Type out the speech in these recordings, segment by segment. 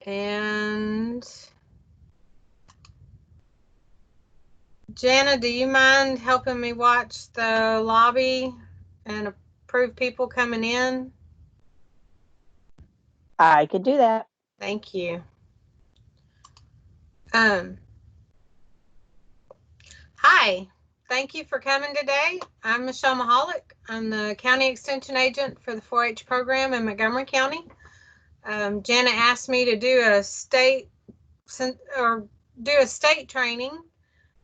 And Jana, do you mind helping me watch the lobby and approve people coming in? I could do that. Thank you. Hi, thank you for coming today. I'm Michelle Mahalik. I'm the County Extension Agent for the 4-H program in Montgomery County. Jana asked me to do a state training.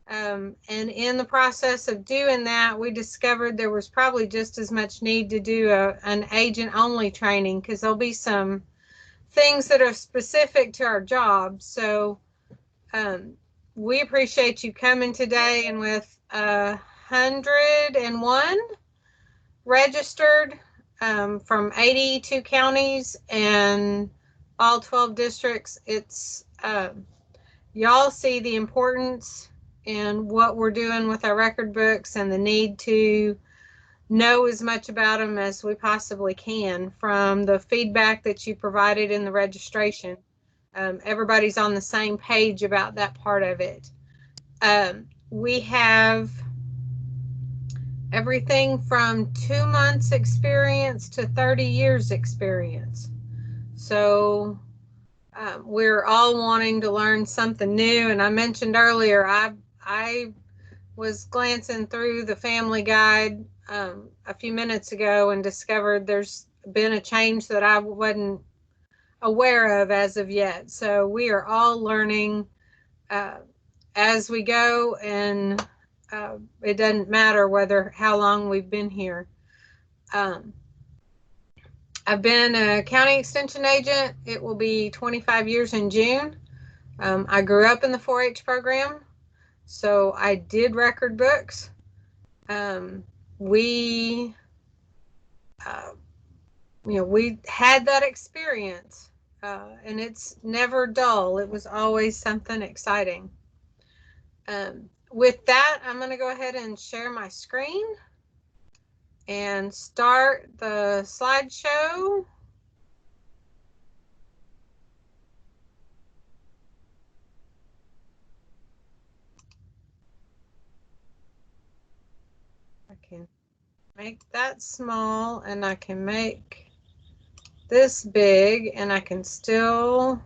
And in the process of doing that, we discovered there was probably just as much need to do an agent-only training, because there'll be some things that are specific to our job. So we appreciate you coming today, and with 101 registered from 82 counties and all 12 districts, it's y'all see the importance in what we're doing with our record books and the need to know as much about them as we possibly can from the feedback that you provided in the registration. Everybody's on the same page about that part of it. We have everything from 2 months experience to 30 years experience. So we're all wanting to learn something new. And I mentioned earlier, I was glancing through the family guide a few minutes ago and discovered there's been a change that I wasn't aware of as of yet. So we are all learning as we go, and it doesn't matter how long we've been here. I've been a county extension agent. It will be 25 years in June. I grew up in the 4-H program, so I did record books. We had that experience, and it's never dull. It was always something exciting. With that, I'm going to go ahead and share my screen and start the slideshow. I can make that small, and I can make this big, and I can still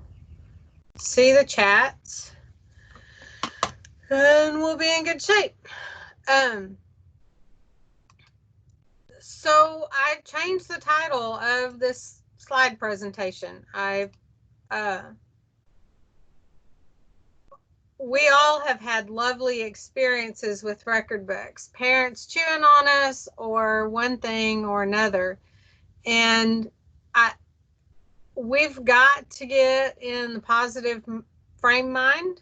see the chats, and we'll be in good shape. So I changed the title of this slide presentation. We all have had lovely experiences with record books, parents chewing on us or one thing or another. And we've got to get in the positive frame mind,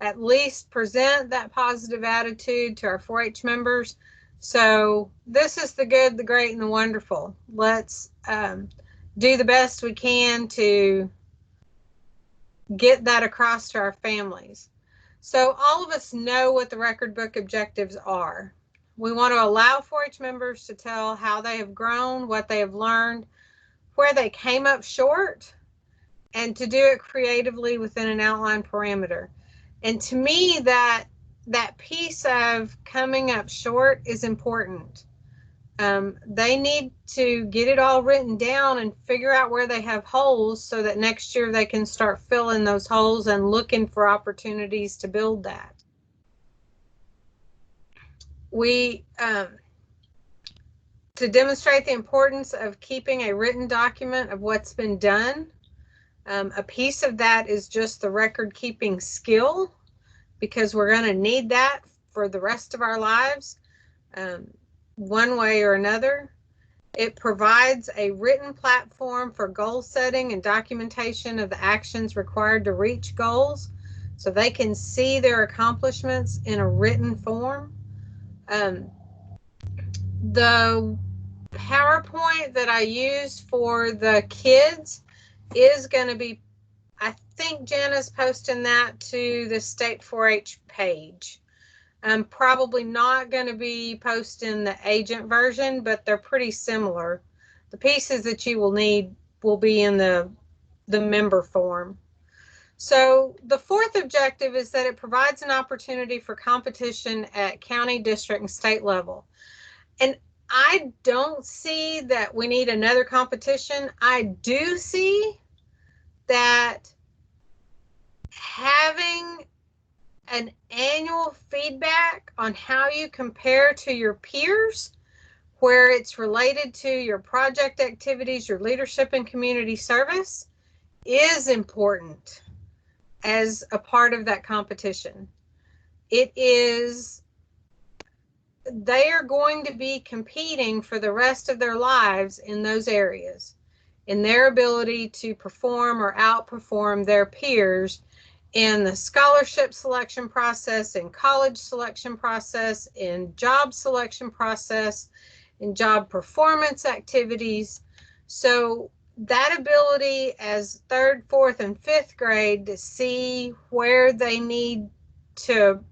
at least present that positive attitude to our 4-H members. So this is the good, the great, and the wonderful. Let's do the best we can to get that across to our families. So all of us know what the record book objectives are. We want to allow 4-H members to tell how they have grown, what they have learned, where they came up short, and to do it creatively within an outline parameter. And to me, that piece of coming up short is important. They need to get it all written down and figure out where they have holes, so that next year they can start filling those holes and looking for opportunities to build that. To demonstrate the importance of keeping a written document of what's been done, a piece of that is just the record keeping skill, because we're going to need that for the rest of our lives, one way or another. It provides a written platform for goal setting and documentation of the actions required to reach goals, so they can see their accomplishments in a written form. The PowerPoint that I used for the kids is going to be, I think Jana's posting that to the State 4-H page. I'm probably not going to be posting the agent version, but they're pretty similar. The pieces that you will need will be in the member form. So the fourth objective is that it provides an opportunity for competition at county, district, and state level. And I don't see that we need another competition. I do see that having an annual feedback on how you compare to your peers, where it's related to your project activities, your leadership and community service, is important as a part of that competition. It is, they are going to be competing for the rest of their lives in those areas, in their ability to perform or outperform their peers in the scholarship selection process, in college selection process, in job selection process, in job performance activities. So that ability as third, fourth, and fifth grade to see where they need to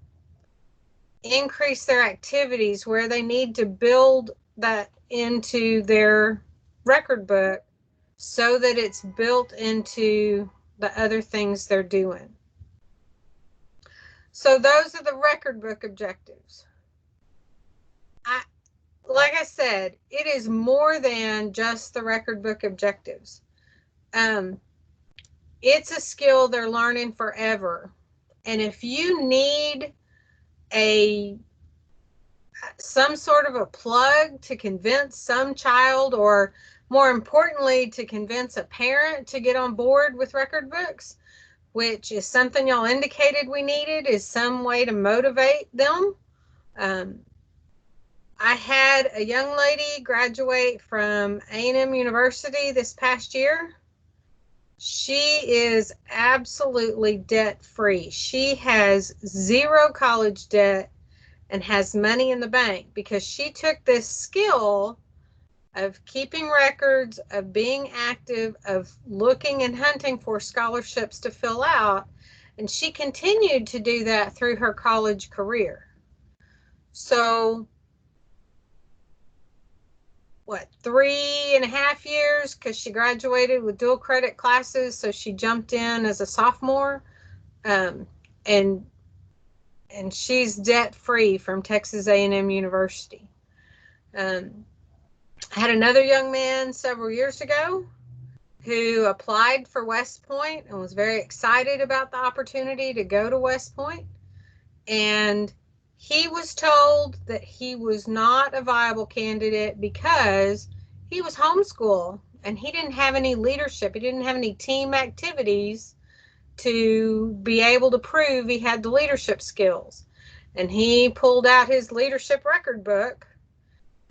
increase their activities, where they need to build that into their record book so that it's built into the other things they're doing. So those are the record book objectives. Like I said, it is more than just the record book objectives. It's a skill they're learning forever. And if you need some sort of a plug to convince some child, or more importantly, to convince a parent to get on board with record books, which is something y'all indicated we needed, is some way to motivate them. I had a young lady graduate from A&M University this past year. She is absolutely debt-free. She has zero college debt and has money in the bank because she took this skill of keeping records, of being active, of looking and hunting for scholarships to fill out, and she continued to do that through her college career. So, 3.5 years, because she graduated with dual credit classes, so she jumped in as a sophomore, and she's debt-free from Texas A&M University. I had another young man several years ago who applied for West Point and was very excited about the opportunity to go to West Point. And he was told that he was not a viable candidate because he was homeschooled and he didn't have any leadership. He didn't have any team activities to be able to prove he had the leadership skills. And he pulled out his leadership record book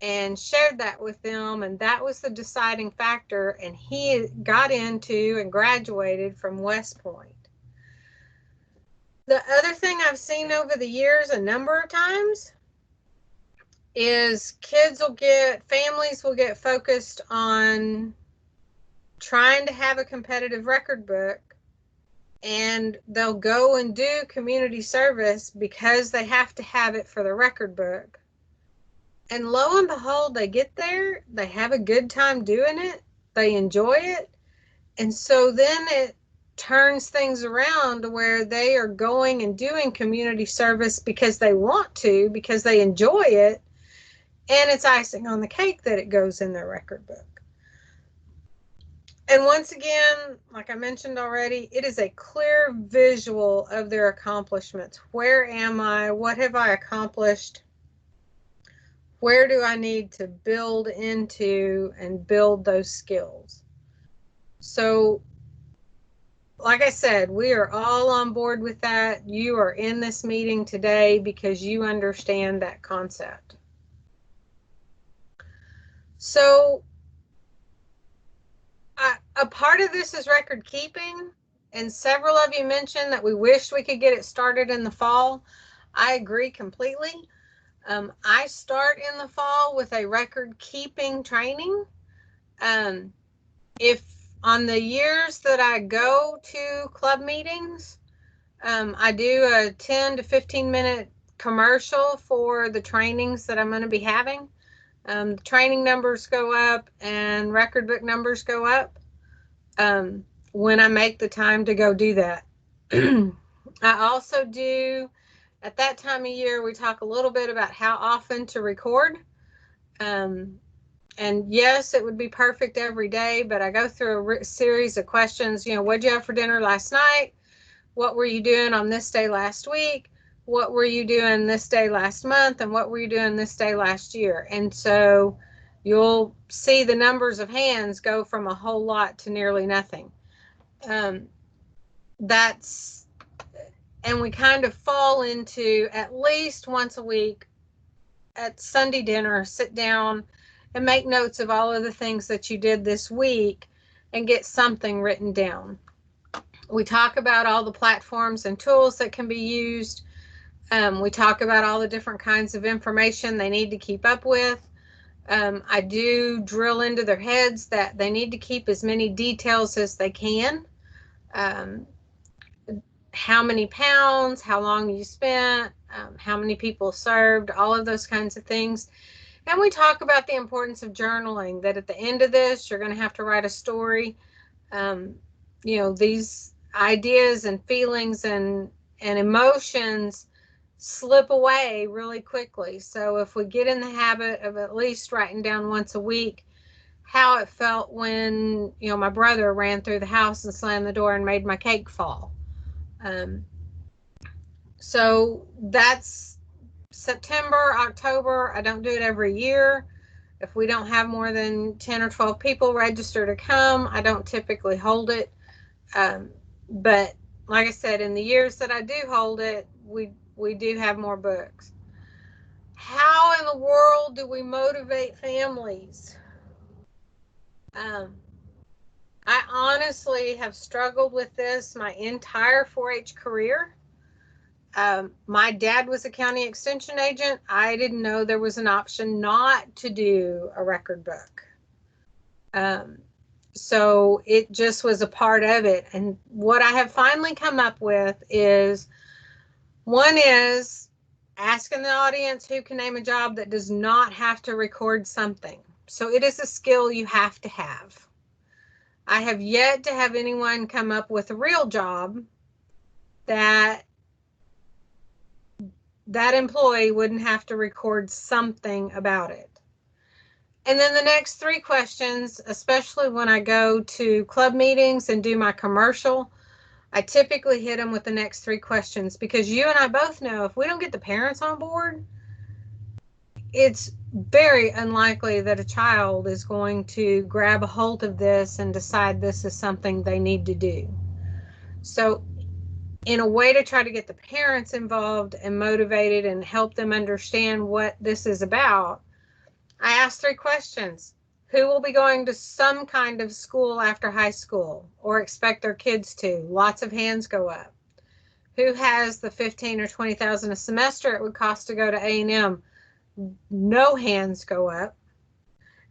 and shared that with them, and that was the deciding factor, and he got into and graduated from West Point. The other thing I've seen over the years a number of times is families will get focused on trying to have a competitive record book, and they'll go and do community service because they have to have it for the record book. And lo and behold, they get there, they have a good time doing it, they enjoy it, and so then it turns things around to where they are going and doing community service because they want to, because they enjoy it, and it's icing on the cake that it goes in their record book. And once again, like I mentioned already, it is a clear visual of their accomplishments. Where am I? What have I accomplished? Where do I need to build into and build those skills? So, like I said, we are all on board with that. You are in this meeting today because you understand that concept. So, a part of this is record keeping, and several of you mentioned that we wish we could get it started in the fall. I agree completely. I start in the fall with a record keeping training. If on the years that I go to club meetings, I do a 10 to 15 minute commercial for the trainings that I'm going to be having. Training numbers go up and record book numbers go up when I make the time to go do that. I also do, at that time of year, we talk a little bit about how often to record. And yes, it would be perfect every day, but I go through a series of questions. What'd you have for dinner last night? What were you doing on this day last week? What were you doing this day last month? And what were you doing this day last year? And so you'll see the numbers of hands go from a whole lot to nearly nothing. And we kind of fall into, at least once a week at Sunday dinner, sit down and make notes of all of the things that you did this week and get something written down. We talk about all the platforms and tools that can be used. We talk about all the different kinds of information they need to keep up with. I do drill into their heads that they need to keep as many details as they can. How many pounds, how long you spent, how many people served, all of those kinds of things. And we talk about the importance of journaling, that at the end of this, you're going to have to write a story. These ideas and feelings and emotions slip away really quickly. So if we get in the habit of at least writing down once a week how it felt when, my brother ran through the house and slammed the door and made my cake fall. So that's September, October. I don't do it every year. If we don't have more than 10 or 12 people register to come, I don't typically hold it. But like I said, in the years that I do hold it, we do have more books. How in the world do we motivate families? I honestly have struggled with this my entire 4-H career. My dad was a county extension agent. I didn't know there was an option not to do a record book. So it just was a part of it. And what I have finally come up with is, one is asking the audience who can name a job that does not have to record something. So it is a skill you have to have. I have yet to have anyone come up with a real job that employee wouldn't have to record something about it. And then the next 3 questions, especially when I go to club meetings and do my commercial, I typically hit them with the next 3 questions, because you and I both know if we don't get the parents on board, it's very unlikely that a child is going to grab a hold of this and decide this is something they need to do. So in a way to try to get the parents involved and motivated and help them understand what this is about, I asked 3 questions. Who will be going to some kind of school after high school or expect their kids to? Lots of hands go up. Who has the $15,000 or $20,000 a semester it would cost to go to A&M? No hands go up.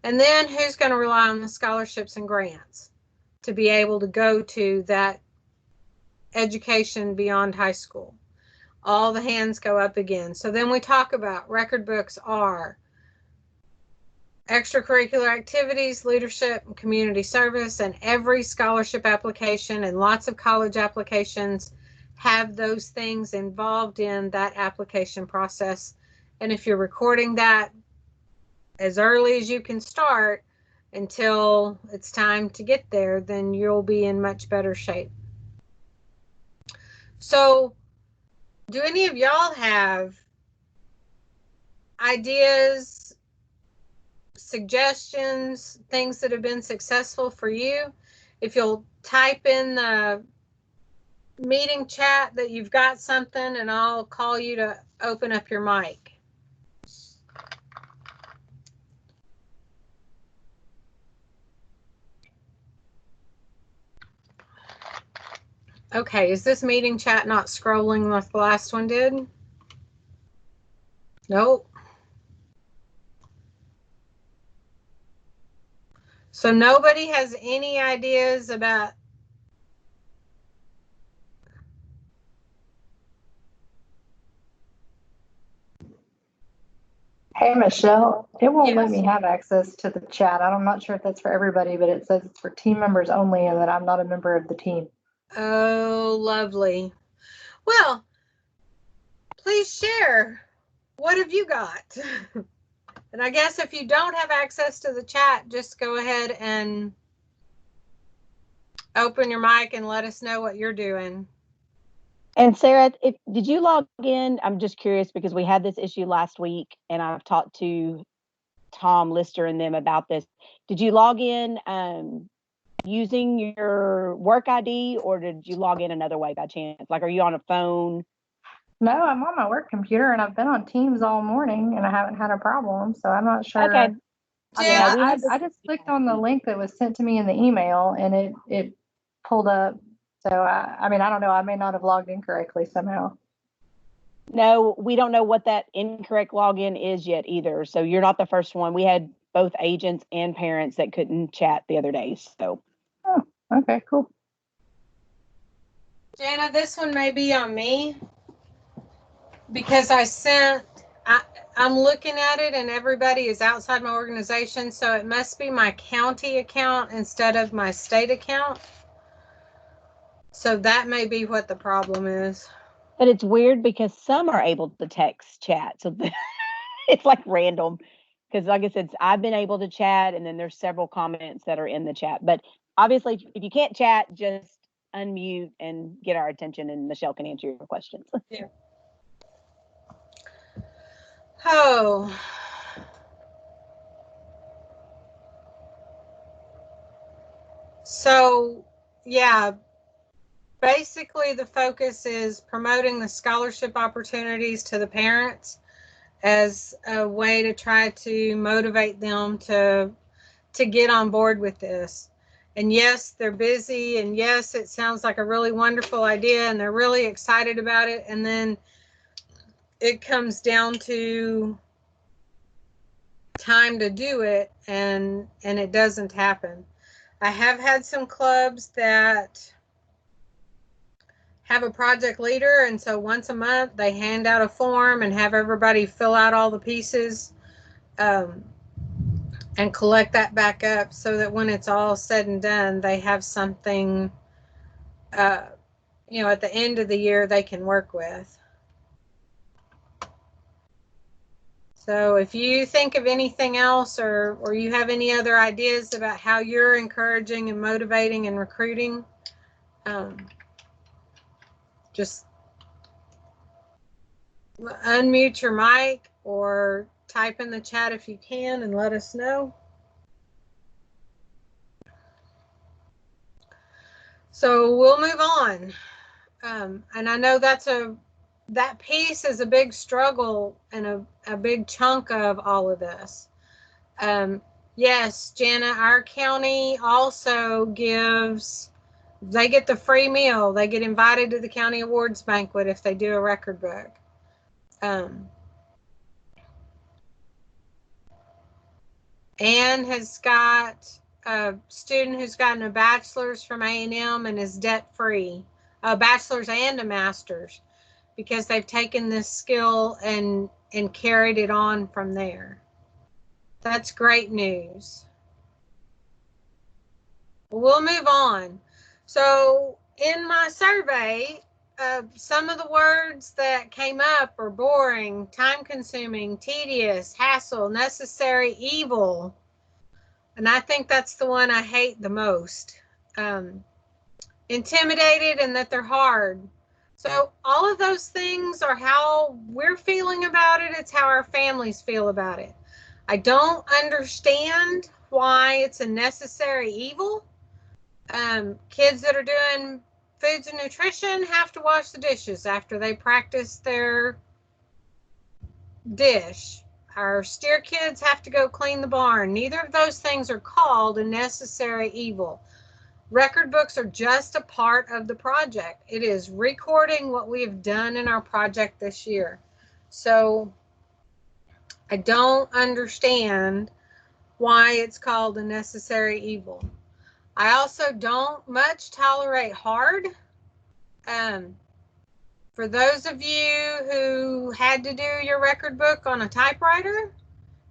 And then who's going to rely on the scholarships and grants to be able to go to that education beyond high school? All the hands go up again. So then we talk about record books are extracurricular activities, leadership, and community service, and every scholarship application and lots of college applications have those things involved in that application process. And if you're recording that as early as you can start until it's time to get there, then you'll be in much better shape. So, do any of y'all have ideas, suggestions, things that have been successful for you? If you'll type in the meeting chat that you've got something, and I'll call you to open up your mic. Okay, is this meeting chat not scrolling like the last one did? Nope. So nobody has any ideas about... Hey, Michelle, it won't let Yes. me have access to the chat. I'm not sure if that's for everybody, but it says it's for team members only and that I'm not a member of the team. Oh, lovely. Well, please share. What have you got? And I guess if you don't have access to the chat, just go ahead and open your mic and let us know what you're doing. And Sarah, did you log in? I'm just curious because we had this issue last week and I've talked to Tom Lister and them about this. Did you log in using your work ID or did you log in another way by chance? Like, are you on a phone? No, I'm on my work computer and I've been on Teams all morning and I haven't had a problem. So I'm not sure. Okay. I mean, Yeah, I just clicked on the link that was sent to me in the email and it pulled up. So I mean, I don't know. I may not have logged in correctly somehow. No, we don't know what that incorrect login is yet either. So you're not the first one. We had both agents and parents that couldn't chat the other day. So. Oh, okay, cool. Jana, this one may be on me because I'm looking at it and everybody is outside my organization, so it must be my county account instead of my state account. So that may be what the problem is. But it's weird because some are able to text chat. So it's like random. Because like I said, I've been able to chat and then there's several comments that are in the chat. But obviously, if you can't chat, just unmute and get our attention and Michelle can answer your questions. Yeah. Oh. So, yeah, basically the focus is promoting the scholarship opportunities to the parents as a way to try to motivate them to get on board with this. And yes, they're busy, and yes, it sounds like a really wonderful idea and they're really excited about it, and then it comes down to time to do it and it doesn't happen. I have had some clubs that have a project leader, and so once a month they hand out a form and have everybody fill out all the pieces and collect that back up so that when it's all said and done, they have something, at the end of the year they can work with. So if you think of anything else or you have any other ideas about how you're encouraging and motivating and recruiting, just unmute your mic or type in the chat if you can and let us know. So we'll move on. And I know that piece is a big struggle and a big chunk of all of this. Yes, Jana, our county also they get the free meal. They get invited to the county awards banquet if they do a record book. Anne has got a student who's gotten a bachelor's from A&M and is debt-free, a bachelor's and a master's, because they've taken this skill and carried it on from there. That's great news. We'll move on. So in my survey, some of the words that came up are boring, time-consuming, tedious, hassle, necessary, evil. And I think that's the one I hate the most. Intimidated and that they're hard. So all of those things are how we're feeling about it. It's how our families feel about it. I don't understand why it's a necessary evil. Kids that are doing foods and nutrition have to wash the dishes after they practice their dish. Our steer kids have to go clean the barn. Neither of those things are called a necessary evil. Record books are just a part of the project. It is recording what we have done in our project this year. So I don't understand why it's called a necessary evil. I also don't much tolerate hard. For those of you who had to do your record book on a typewriter,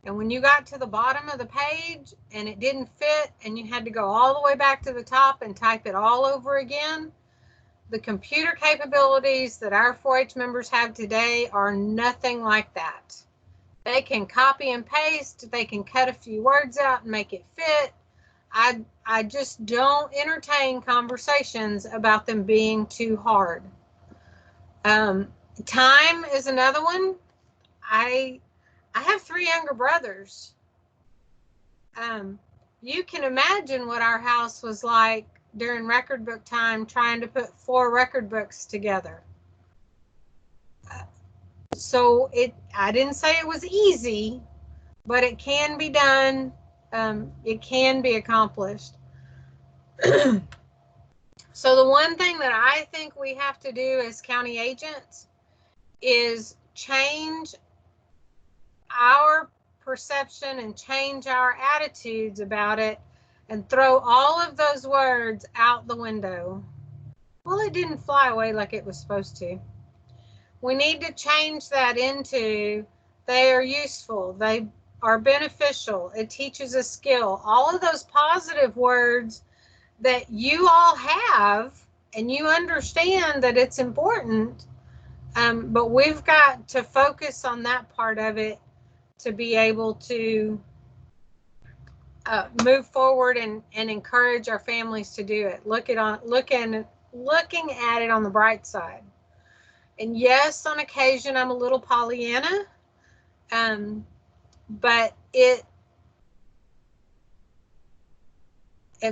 and when you got to the bottom of the page and it didn't fit and you had to go all the way back to the top and type it all over again, the computer capabilities that our 4-H members have today are nothing like that. They can copy and paste. They can cut a few words out and make it fit. I just don't entertain conversations about them being too hard. Time is another one. I have 3 younger brothers. You can imagine what our house was like during record book time, trying to put 4 record books together. So I didn't say it was easy, but it can be done. It can be accomplished. So the one thing that I think we have to do as county agents is change our perception and change our attitudes about it and throw all of those words out the window. Well, it didn't fly away like it was supposed to. We need to change that into they are useful, they are beneficial, it teaches a skill. All of those positive words that you all have and you understand that it's important, but we've got to focus on that part of it to be able to move forward and encourage our families to do it. Looking at it on the bright side. And yes, on occasion I'm a little Pollyanna, but it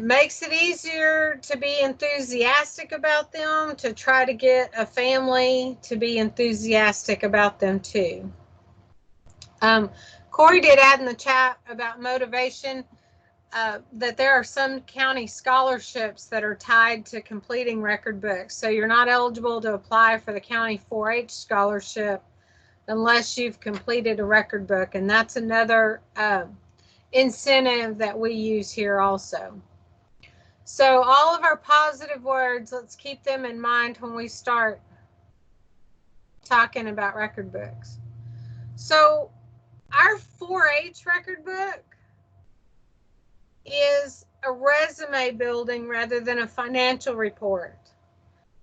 makes it easier to be enthusiastic about them, to try to get a family to be enthusiastic about them too. Corey did add in the chat about motivation, that there are some county scholarships that are tied to completing record books. So you're not eligible to apply for the county 4-H scholarship unless you've completed a record book. And that's another incentive that we use here also. So all of our positive words, let's keep them in mind when we start talking about record books. So our 4-H record book is a resume building rather than a financial report.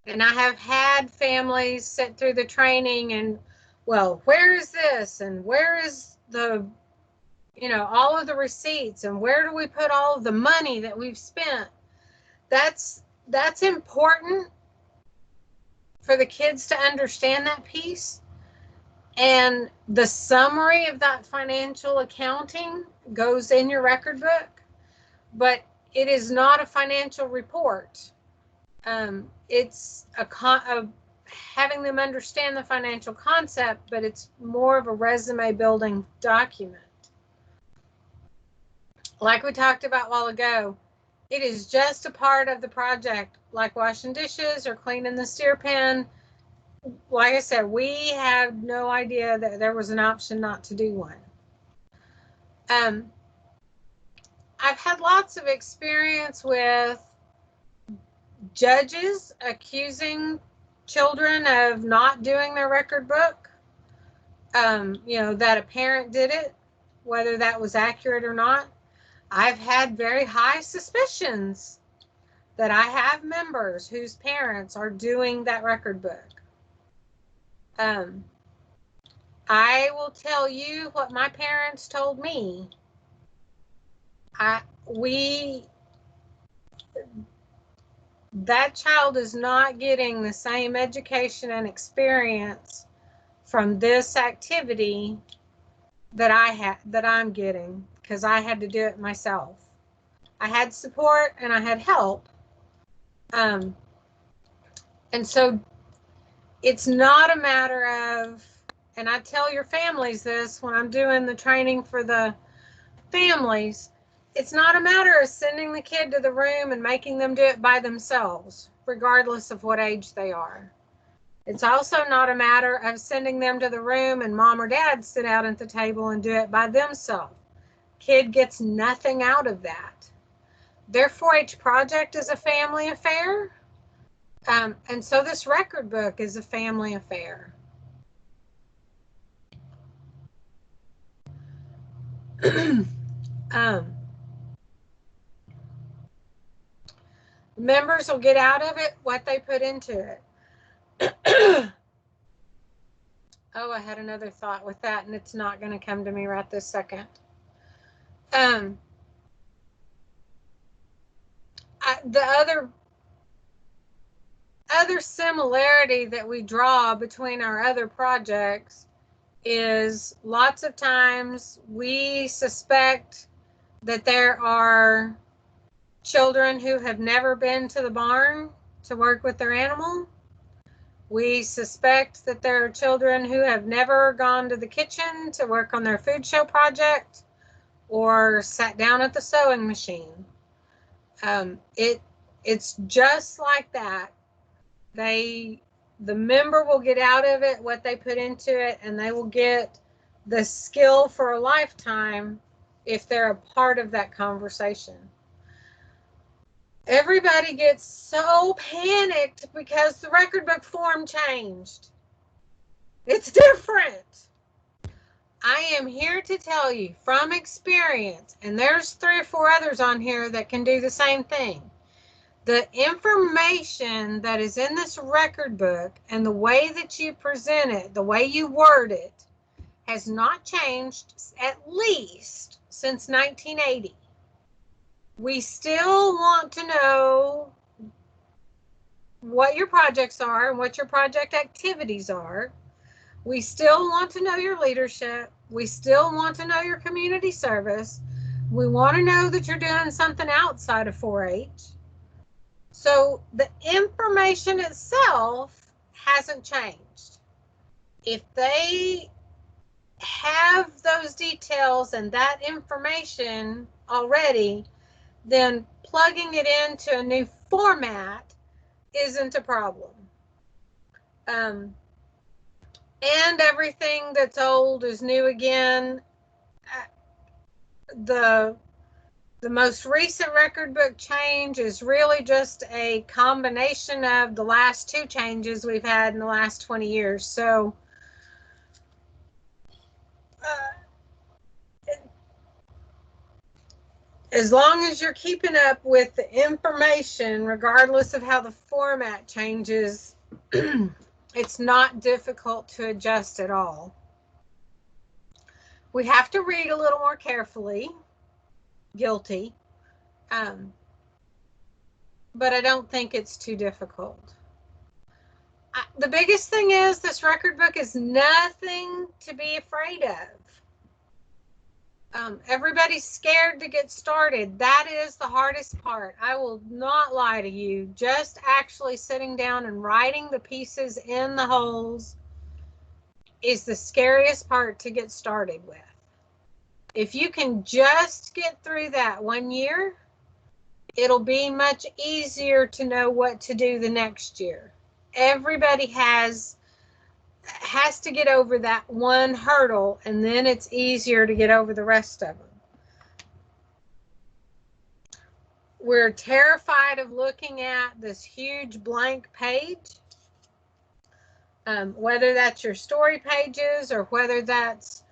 And I have had families sit through the training and, well, where is this? And where is the, all of the receipts? And where do we put all of the money that we've spent? That's important for the kids to understand that piece. And the summary of that financial accounting goes in your record book, but it is not a financial report. It's having them understand the financial concept, but it's more of a resume building document. Like we talked about a while ago, it is just a part of the project, like washing dishes or cleaning the steer pen. Like I said, we have no idea that there was an option not to do one. I've had lots of experience with judges accusing children of not doing their record book, that a parent did it, whether that was accurate or not. I've had very high suspicions that I have members whose parents are doing that record book. I will tell you what my parents told me. That child is not getting the same education and experience from this activity that I'm getting, because I had to do it myself. I had support and I had help. And so it's not a matter of, and I tell your families this when I'm doing the training for the families, it's not a matter of sending the kid to the room and making them do it by themselves, regardless of what age they are. It's also not a matter of sending them to the room and mom or dad sit out at the table and do it by themselves. Kid gets nothing out of that. Their 4-H project is a family affair. And so this record book is a family affair. Members will get out of it what they put into it. Oh, I had another thought with that, and it's not going to come to me right this second. The other similarity that we draw between our other projects is lots of times we suspect that there are children who have never been to the barn to work with their animal. We suspect that there are children who have never gone to the kitchen to work on their food show project or sat down at the sewing machine. It's just like that. The member will get out of it what they put into it, and they will get the skill for a lifetime if they're a part of that conversation. Everybody gets so panicked because the record book form changed. It's different. I am here to tell you from experience, and there's 3 or 4 others on here that can do the same thing. The information that is in this record book and the way that you present it, the way you word it, has not changed at least since 1980. We still want to know what your projects are and what your project activities are. We still want to know your leadership. We still want to know your community service. We want to know that you're doing something outside of 4-H. So the information itself hasn't changed. If they have those details and that information already, then plugging it into a new format isn't a problem. And everything that's old is new again. The most recent record book change is really just a combination of the last 2 changes we've had in the last 20 years. So as long as you're keeping up with the information, regardless of how the format changes, it's not difficult to adjust at all. We have to read a little more carefully. Guilty. But I don't think it's too difficult. The biggest thing is this record book is nothing to be afraid of. Everybody's scared to get started. That is the hardest part. I will not lie to you. Just actually sitting down and writing the pieces in the holes is the scariest part to get started with. If you can just get through that 1 year, it'll be much easier to know what to do the next year. Everybody has to get over that one hurdle, and then it's easier to get over the rest of them. We're terrified of looking at this huge blank page, whether that's your story pages or whether that's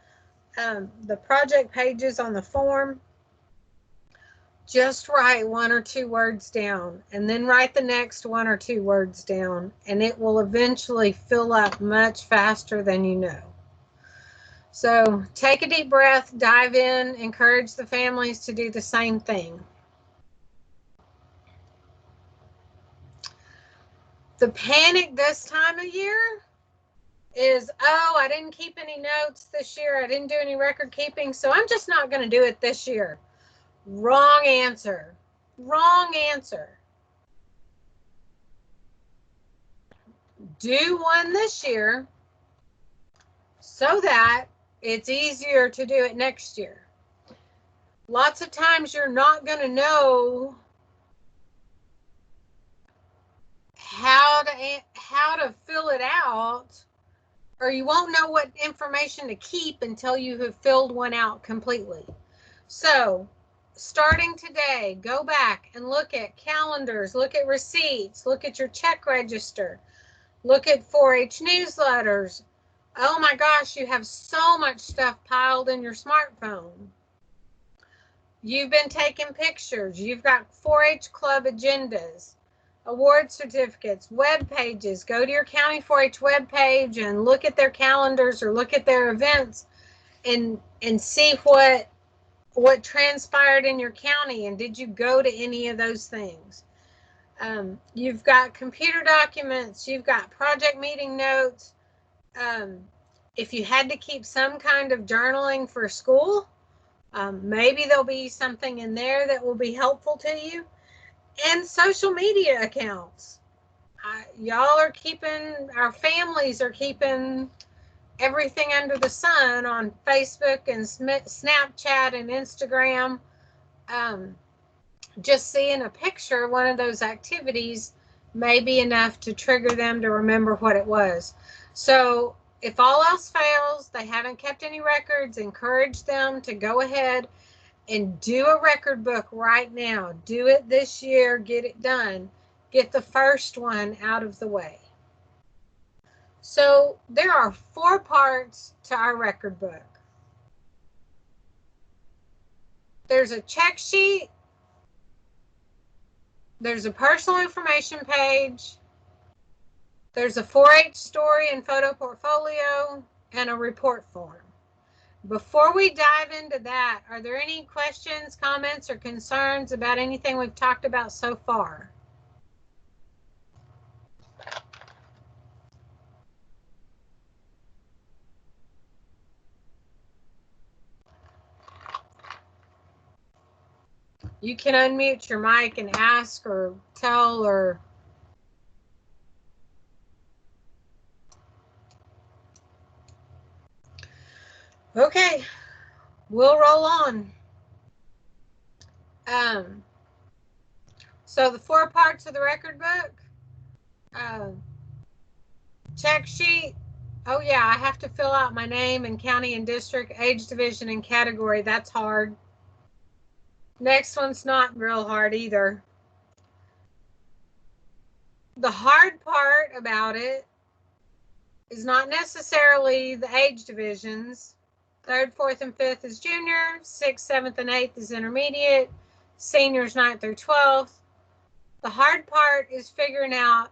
the project pages on the form. Just write 1 or 2 words down and then write the next 1 or 2 words down, and it will eventually fill up much faster than you know. So take a deep breath, dive in, encourage the families to do the same thing. The panic this time of year is, oh, I didn't keep any notes this year. I didn't do any record keeping, so I'm just not going to do it this year. Wrong answer. Wrong answer. Do one this year so that it's easier to do it next year. Lots of times you're not going to know how to fill it out, or you won't know what information to keep until you have filled one out completely. So starting today, go back and look at calendars, look at receipts, look at your check register, look at 4-H newsletters. Oh my gosh, you have so much stuff piled in your smartphone. You've been taking pictures. You've got 4-H club agendas, award certificates, web pages. Go to your county 4-H web page and look at their calendars or look at their events and see what transpired in your county, and did you go to any of those things. You've got computer documents, you've got project meeting notes. If you had to keep some kind of journaling for school, maybe there'll be something in there that will be helpful to you. And social media accounts. Y'all are keeping, our families are keeping everything under the sun on Facebook and Snapchat and Instagram. Just seeing a picture of one of those activities may be enough to trigger them to remember what it was. So if all else fails, they haven't kept any records, encourage them to go ahead and do a record book right now. Do it this year, get it done. Get the first one out of the way. So there are 4 parts to our record book. There's a check sheet, there's a personal information page, there's a 4-H story and photo portfolio, and a report form. Before we dive into that, are there any questions, comments, or concerns about anything we've talked about so far? You can unmute your mic and ask or tell or... Okay, we'll roll on. So the 4 parts of the record book, check sheet. Oh yeah, I have to fill out my name and county and district, age division and category. That's hard. Next one's not real hard either. The hard part about it is not necessarily the age divisions. 3rd, 4th, and 5th is junior, 6th, 7th, and 8th is intermediate, seniors 9th through 12th. The hard part is figuring out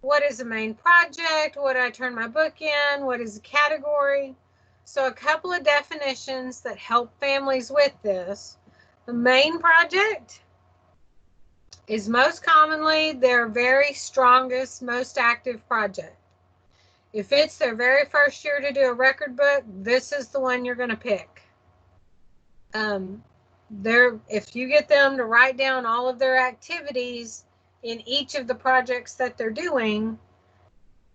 what is the main project, what do I turn my book in, what is the category. So a couple of definitions that help families with this. The main project is most commonly their very strongest, most active project. If it's their very first year to do a record book, this is the one you're going to pick. If you get them to write down all of their activities in each of the projects that they're doing,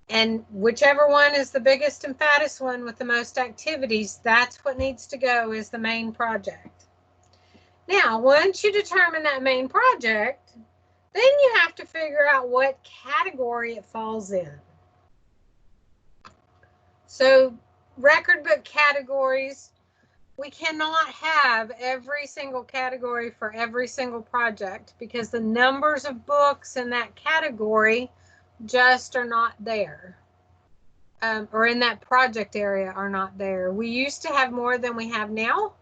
and whichever one is the biggest and fattest one with the most activities, that's what needs to go as the main project. Now, once you determine that main project, then you have to figure out what category it falls in. So record book categories, we cannot have every single category for every single project because the numbers of books in that category just are not there, or in that project area are not there. We used to have more than we have now.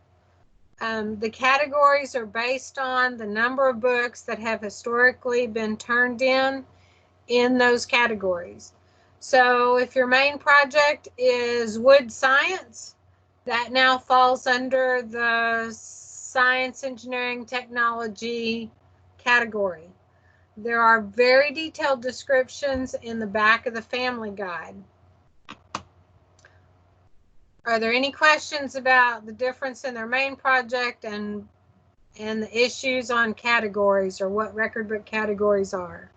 The categories are based on the number of books that have historically been turned in those categories. So if your main project is wood science, that now falls under the science, engineering, technology category. There are very detailed descriptions in the back of the family guide. Are there any questions about the difference in their main project and the issues on categories or what record book categories are?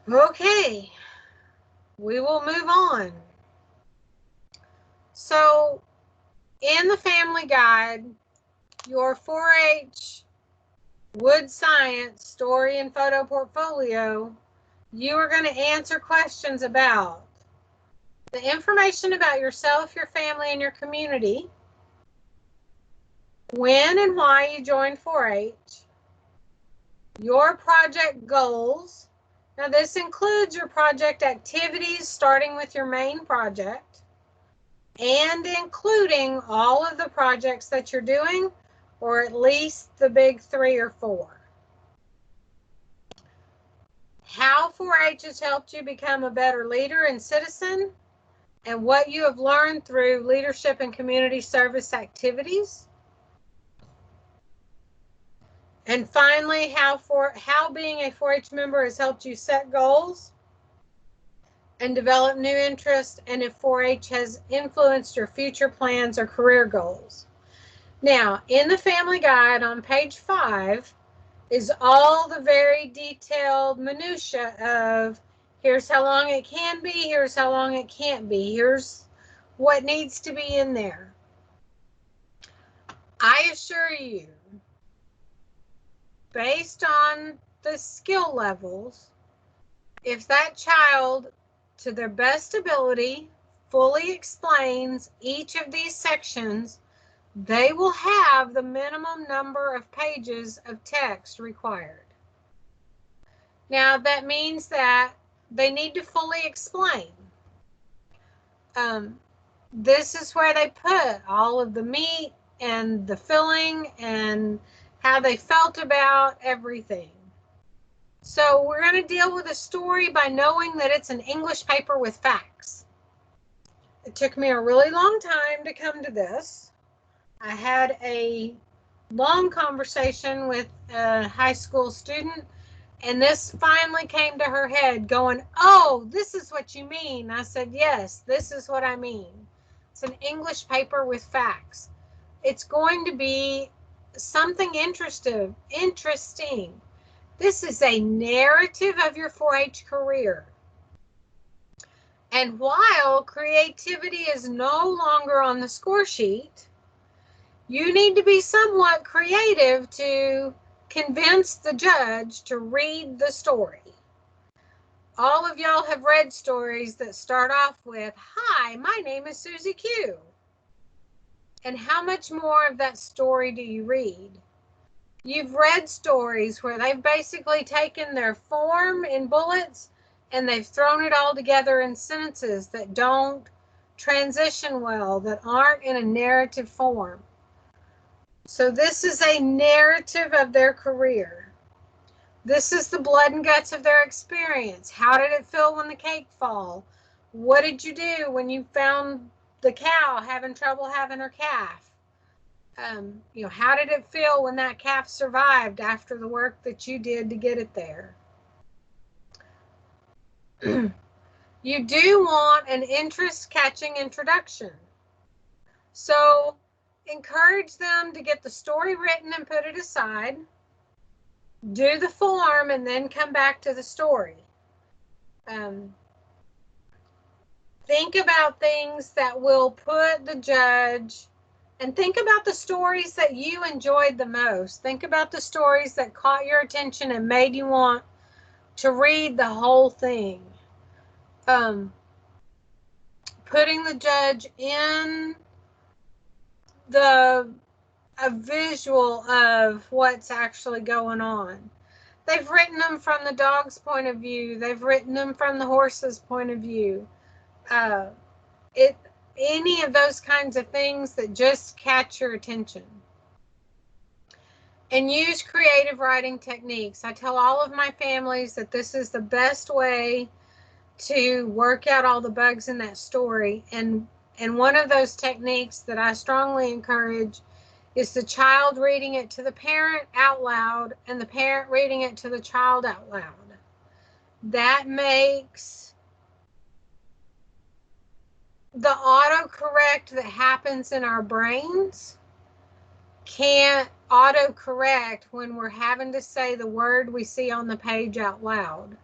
Okay, we will move on. So in the family guide, your 4-H wood science story and photo portfolio, you are going to answer questions about the information about yourself, your family, and your community, when and why you joined 4-H, your project goals, Now, this includes your project activities, starting with your main project, and including all of the projects that you're doing, or at least the big 3 or 4. How 4-H has helped you become a better leader and citizen, and what you have learned through leadership and community service activities. And finally, how being a 4-H member has helped you set goals and develop new interests, and if 4-H has influenced your future plans or career goals. Now, in the family guide on page 5 is all the very detailed minutia of here's how long it can be, here's how long it can't be, here's what needs to be in there. I assure you, based on the skill levels, if that child, to their best ability, fully explains each of these sections, they will have the minimum number of pages of text required. Now, that means that they need to fully explain. This is where they put all of the meat and the filling and how they felt about everything. So we're going to deal with a story by knowing that it's an English paper with facts. It took me a really long time to come to this. I had a long conversation with a high school student, and this finally came to her head going, oh, this is what you mean. I said, yes, this is what I mean. It's an English paper with facts. It's going to be something interesting. This is a narrative of your 4-H career. And while creativity is no longer on the score sheet, you need to be somewhat creative to convince the judge to read the story. All of y'all have read stories that start off with, hi, my name is Susie Q. And how much more of that story do you read? You've read stories where they've basically taken their form in bullets and they've thrown it all together in sentences that don't transition well, that aren't in a narrative form. So this is a narrative of their career. This is the blood and guts of their experience. How did it feel when the cake fell? What did you do when you found the cow having trouble having her calf? How did it feel when that calf survived after the work that you did to get it there? You do want an interest-catching introduction. So encourage them to get the story written and put it aside. Do the form and then come back to the story. Think about things that will put the judge, and think about the stories that you enjoyed the most. Think about the stories that caught your attention and made you want to read the whole thing. Putting the judge in a visual of what's actually going on. They've written them from the dog's point of view. They've written them from the horse's point of view. Any of those kinds of things that just catch your attention. And use creative writing techniques. I tell all of my families that this is the best way to work out all the bugs in that story. And one of those techniques that I strongly encourage is the child reading it to the parent out loud and the parent reading it to the child out loud. That makes the autocorrect that happens in our brains can't autocorrect when we're having to say the word we see on the page out loud.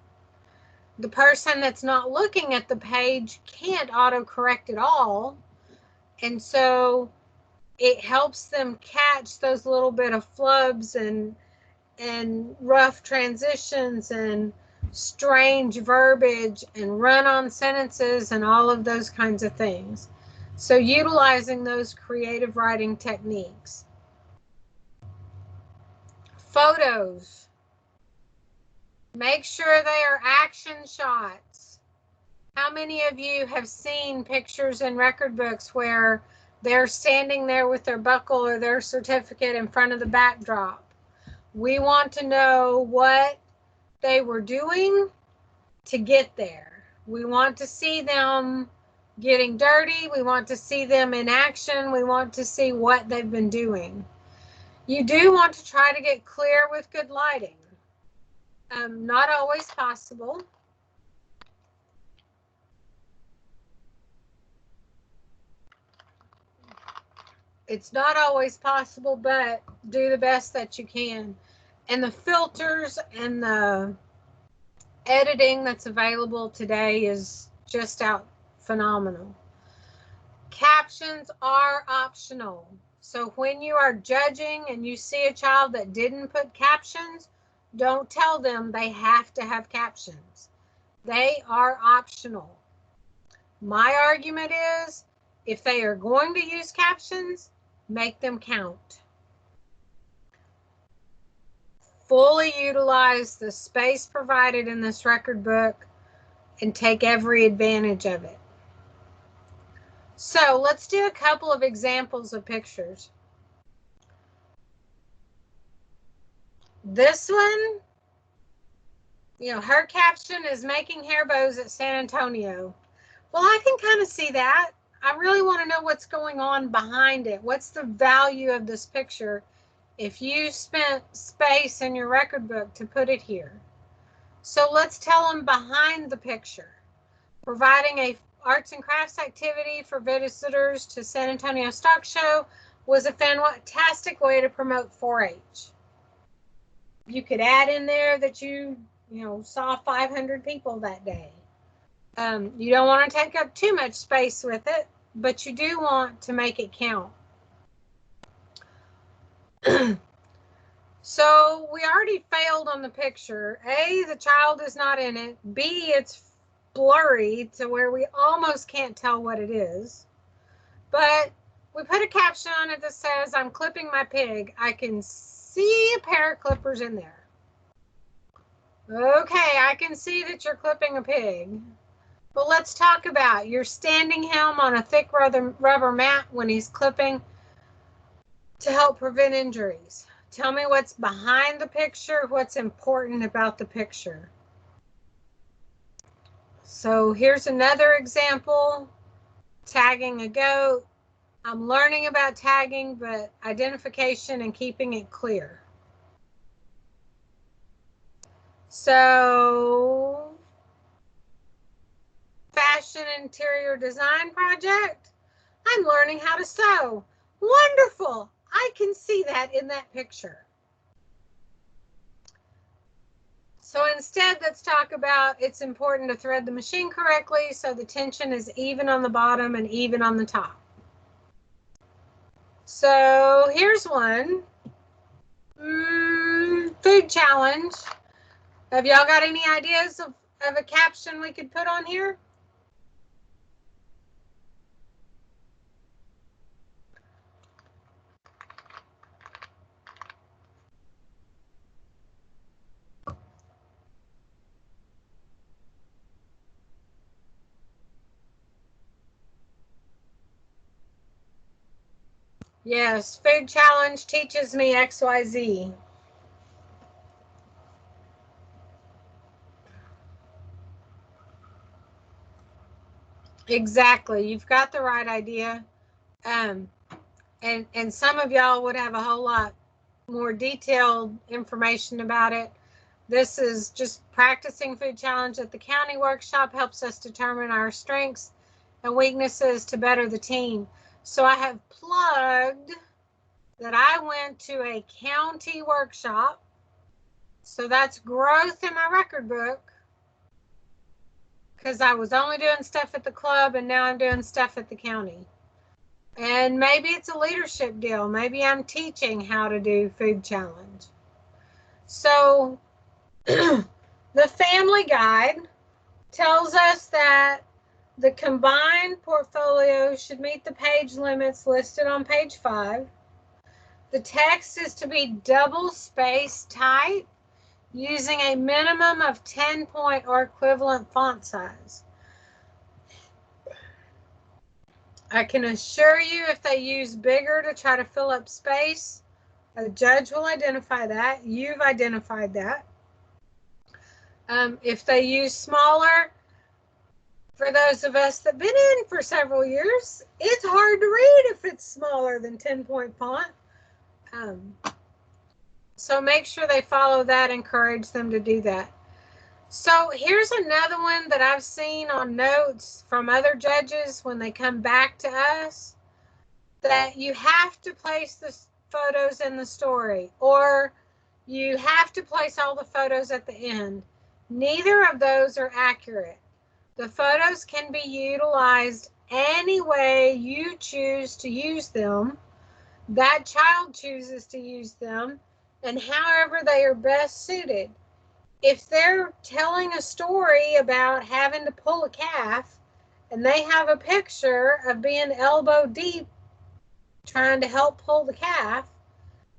The person that's not looking at the page can't autocorrect at all. And so it helps them catch those little bit of flubs and rough transitions and strange verbiage and run-on sentences and all of those kinds of things. So utilizing those creative writing techniques. Photos. Make sure they are action shots. How many of you have seen pictures in record books where they're standing there with their buckle or their certificate in front of the backdrop? We want to know what they were doing to get there. We want to see them getting dirty. We want to see them in action. We want to see what they've been doing. You do want to try to get clear with good lighting. Not always possible. It's not always possible, but do the best that you can. And the filters and the editing that's available today is just out phenomenal. Captions are optional. So when you are judging and you see a child that didn't put captions, don't tell them they have to have captions. They are optional. My argument is, if they are going to use captions, make them count. Fully utilize the space provided in this record book and take every advantage of it. So let's do a couple of examples of pictures. This one, her caption is making hair bows at San Antonio. Well, I can kind of see that. I really want to know what's going on behind it. What's the value of this picture if you spent space in your record book to put it here? So let's tell them behind the picture. Providing a arts and crafts activity for visitors to San Antonio Stock Show was a fantastic way to promote 4-H. You could add in there that you saw 500 people that day. You don't want to take up too much space with it, but you do want to make it count. So we already failed on the picture. A, the child is not in it. B, it's blurry to where we almost can't tell what it is. But we put a caption on it that says, "I'm clipping my pig. I can see a pair of clippers in there." Okay, I can see that you're clipping a pig. But let's talk about, you're standing him on a thick rubber mat when he's clipping to help prevent injuries. Tell me what's behind the picture, what's important about the picture. So here's another example, tagging a goat. I'm learning about tagging, but identification and keeping it clear. So, fashion interior design project. I'm learning how to sew. Wonderful. I can see that in that picture. So instead, let's talk about it's important to thread the machine correctly so the tension is even on the bottom and even on the top. So here's one. Food challenge. Have y'all got any ideas of a caption we could put on here? Yes, food challenge teaches me XYZ. Exactly, you've got the right idea. And some of y'all would have a whole lot more detailed information about it. This is just practicing food challenge at the county workshop helps us determine our strengths and weaknesses to better the team. So I have plugged that I went to a county workshop. So that's growth in my record book, because I was only doing stuff at the club and now I'm doing stuff at the county. And maybe it's a leadership deal. Maybe I'm teaching how to do food challenge. So the family guide tells us that the combined portfolio should meet the page limits listed on page 5. The text is to be double space type. using a minimum of 10 point or equivalent font size. I can assure you if they use bigger to try to fill up space, a judge will identify that. You've identified that. If they use smaller, for those of us that have been in for several years, it's hard to read if it's smaller than 10-point font. So make sure they follow that, encourage them to do that. So here's another one that I've seen on notes from other judges when they come back to us, that you have to place the photos in the story, or you have to place all the photos at the end. Neither of those are accurate. The photos can be utilized any way you choose to use them, that child chooses to use them, and however they are best suited. If they're telling a story about having to pull a calf and they have a picture of being elbow deep trying to help pull the calf,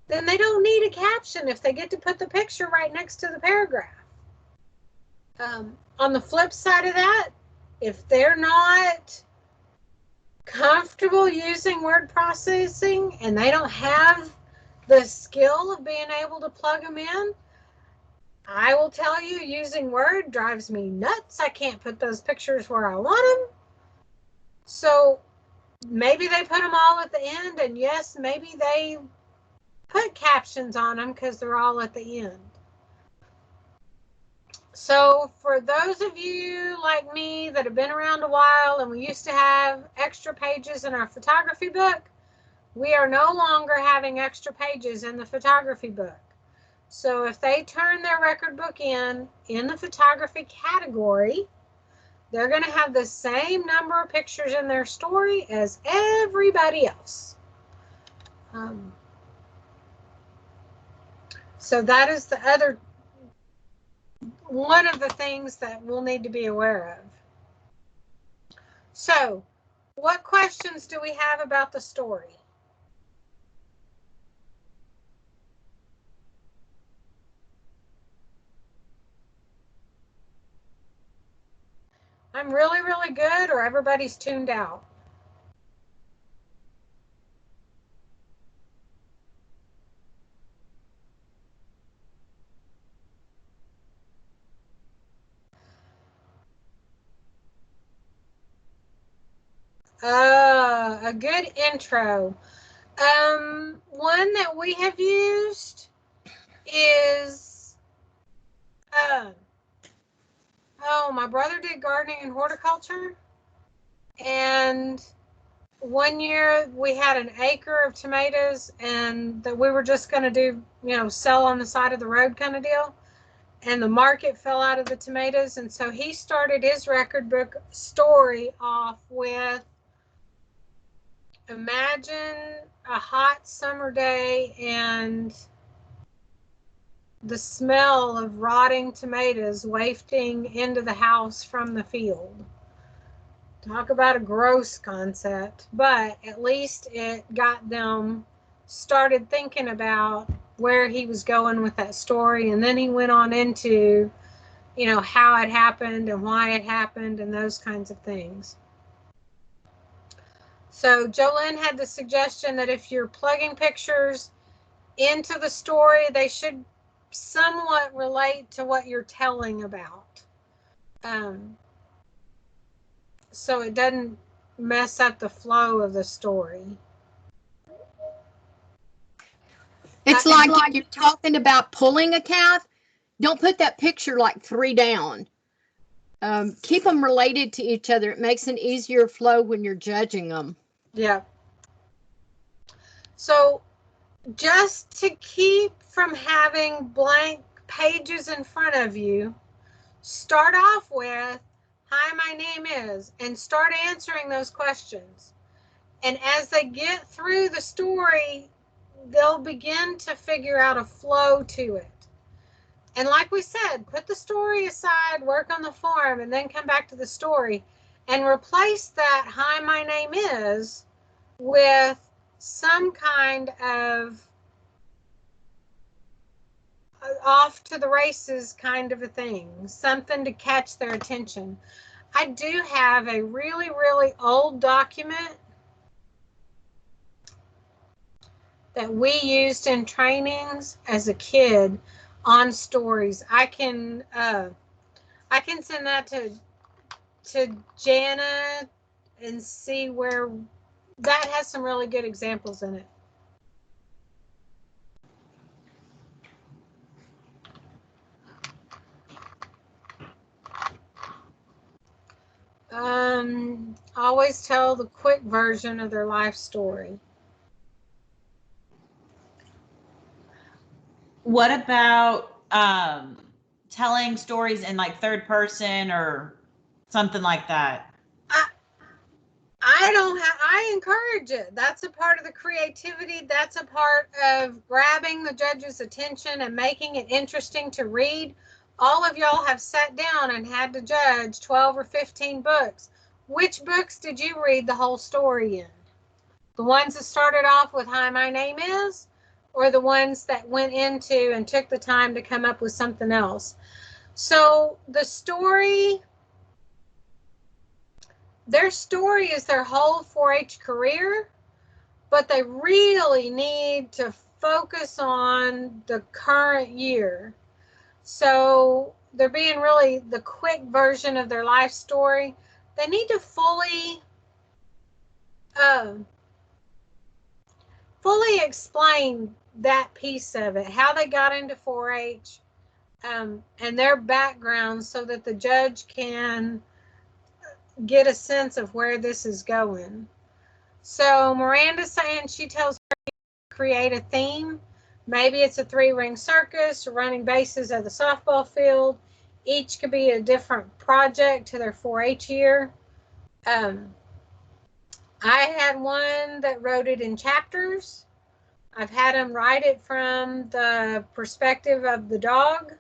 then they don't need a caption if they get to put the picture right next to the paragraph. On the flip side of that, if they're not comfortable using word processing and they don't have the skill of being able to plug them in, I will tell you, using Word drives me nuts. I can't put those pictures where I want them. So maybe they put them all at the end, and yes, maybe they put captions on them because they're all at the end. So for those of you like me that have been around a while, and we used to have extra pages in our photography book, we are no longer having extra pages in the photography book. So if they turn their record book in the photography category, they're going to have the same number of pictures in their story as everybody else. So that is the other one of the things that we'll need to be aware of. So what questions do we have about the story? I'm really, really good, or everybody's tuned out? A good intro. One that we have used is, my brother did gardening and horticulture, and one year we had an acre of tomatoes, and that we were just going to do, sell on the side of the road kind of deal. And the market fell out of the tomatoes. And so he started his record book story off with, imagine a hot summer day and the smell of rotting tomatoes wafting into the house from the field. Talk about a gross concept, but at least it got them started thinking about where he was going with that story. And then he went on into, how it happened and why it happened and those kinds of things. So Jolynn had the suggestion that if you're plugging pictures into the story, they should somewhat relate to what you're telling about. So it doesn't mess up the flow of the story. It's like if you're talking about pulling a calf, don't put that picture like 3 down. Keep them related to each other. It makes an easier flow when you're judging them. Yeah. So just to keep from having blank pages in front of you, start off with, hi, my name is, and start answering those questions. And as they get through the story, they'll begin to figure out a flow to it. And like we said, put the story aside, work on the form, and then come back to the story and replace that, hi, my name is, with some kind of off to the races kind of a thing, something to catch their attention. I do have a really, really old document that we used in trainings as a kid on stories. I can send that to Jana and see where that has some really good examples in it. Always tell the quick version of their life story. What about telling stories in like third person or something like that? I encourage it. That's a part of the creativity. That's a part of grabbing the judge's attention and making it interesting to read. All of y'all have sat down and had to judge 12 or 15 books. Which books did you read the whole story in? The ones that started off with "Hi, my name is," or the ones that went into and took the time to come up with something else? So the story, their story is their whole 4-H career, but they really need to focus on the current year. So they're being really the quick version of their life story. They need to fully explain that piece of it, how they got into 4-H, and their background, so that the judge can get a sense of where this is going. So Miranda's saying she tells her to create a theme. Maybe it's a 3-ring circus, running bases at the softball field. Each could be a different project to their 4-H year. I had one that wrote it in chapters. I've had them write it from the perspective of the dog,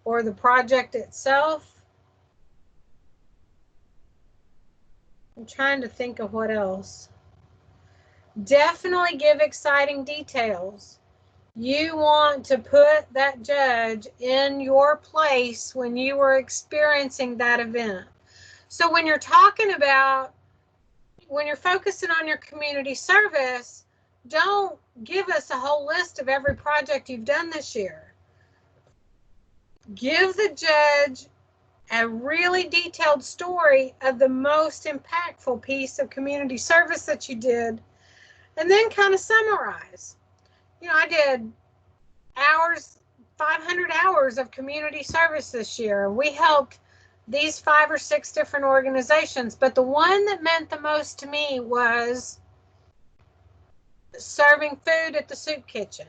or the project itself. I'm trying to think of what else. Definitely give exciting details. You want to put that judge in your place when you were experiencing that event. So when you're talking about, when you're focusing on your community service, don't give us a whole list of every project you've done this year. Give the judge a really detailed story of the most impactful piece of community service that you did, and then kind of summarize. You know, I did 500 hours of community service this year. We helped these 5 or 6 different organizations, but the one that meant the most to me was serving food at the soup kitchen.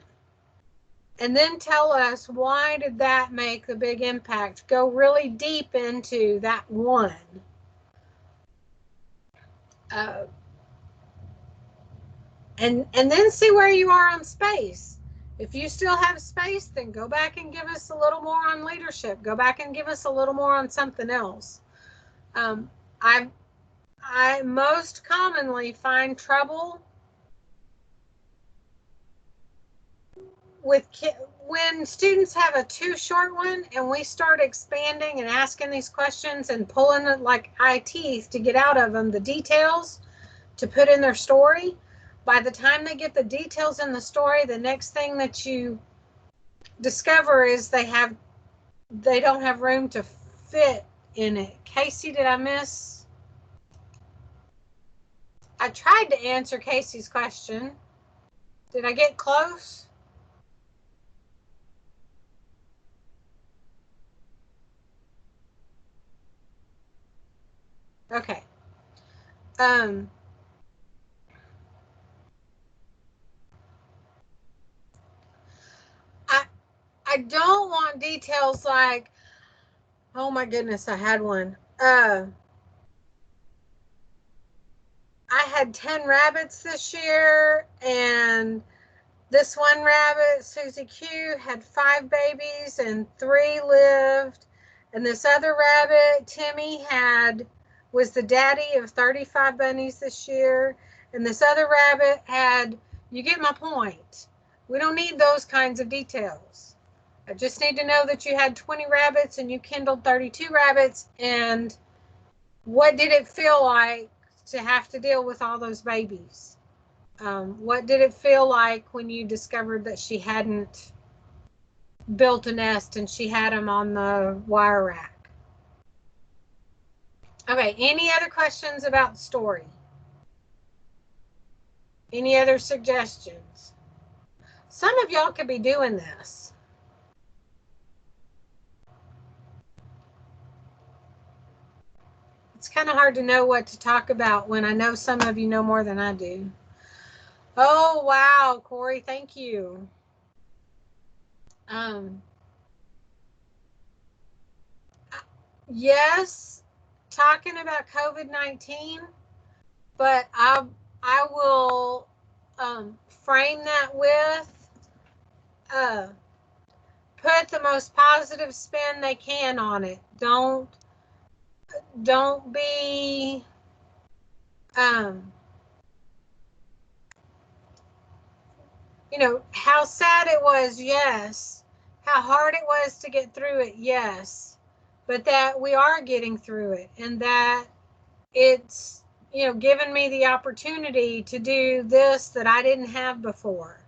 And then tell us, why did that make the big impact? Go really deep into that one. And then see where you are on space. If you still have space, then go back and give us a little more on leadership. Go back and give us a little more on something else. I most commonly find trouble with when students have a too short one and we start expanding and asking these questions and pulling it like eye teeth to get out of them the details to put in their story. By the time they get the details in the story, the next thing that you discover is they don't have room to fit in it. Casey, did I miss? I tried to answer Casey's question. Did I get close? Okay. I don't want details like, oh my goodness, I had one. I had 10 rabbits this year, and this one rabbit, Susie Q, had 5 babies and 3 lived. And this other rabbit, Timmy, was the daddy of 35 bunnies this year. And this other rabbit had, you get my point. We don't need those kinds of details. I just need to know that you had 20 rabbits and you kindled 32 rabbits, and what did it feel like to have to deal with all those babies? What did it feel like when you discovered that she hadn't built a nest and she had them on the wire rack? Okay, any other questions about the story? Any other suggestions? Some of y'all could be doing this. It's kind of hard to know what to talk about when I know some of you know more than I do. Oh, wow, Corey, thank you. Yes, talking about COVID-19, but I will frame that with put the most positive spin they can on it. Don't be you know, how sad it was, yes. How hard it was to get through it, yes. But that we are getting through it, and that it's, you know, given me the opportunity to do this that I didn't have before.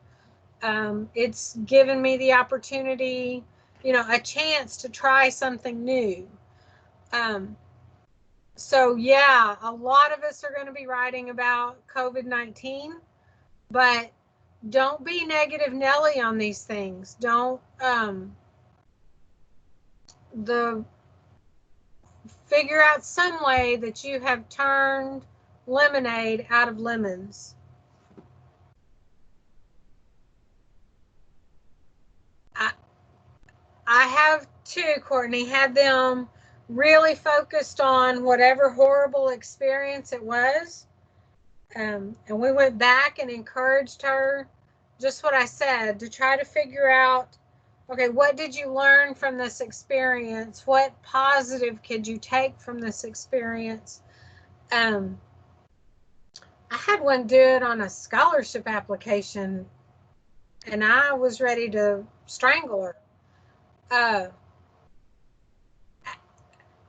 It's given me the opportunity, you know, a chance to try something new. So yeah, a lot of us are going to be writing about COVID-19, but don't be negative Nelly on these things. Don't figure out some way that you have turned lemonade out of lemons. I have too, Courtney, had them really focused on whatever horrible experience it was. And we went back and encouraged her, just what I said, to try to figure out, okay, what did you learn from this experience? What positive could you take from this experience? I had one do it on a scholarship application, and I was ready to strangle her.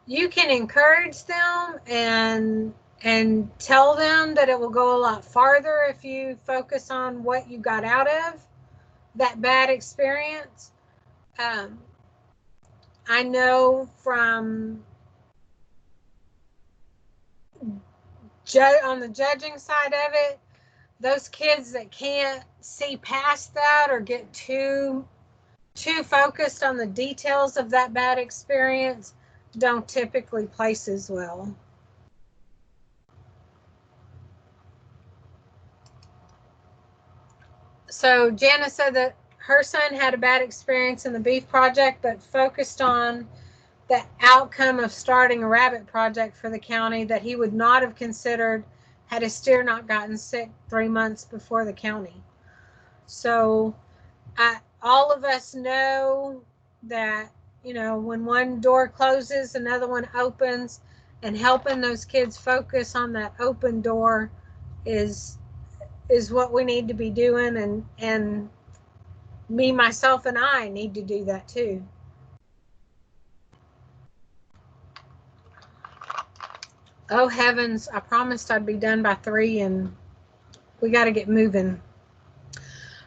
You can encourage them and tell them that it will go a lot farther if you focus on what you got out of that bad experience. I know from on the judging side of it, those kids that can't see past that or get too focused on the details of that bad experience don't typically place as well. So Jana said that her son had a bad experience in the beef project, but focused on the outcome of starting a rabbit project for the county that he would not have considered had his steer not gotten sick 3 months before the county. So all of us know that, you know, when one door closes, another one opens, and helping those kids focus on that open door is what we need to be doing, and me, myself, and I need to do that too. Oh heavens, I promised I'd be done by 3 and we got to get moving.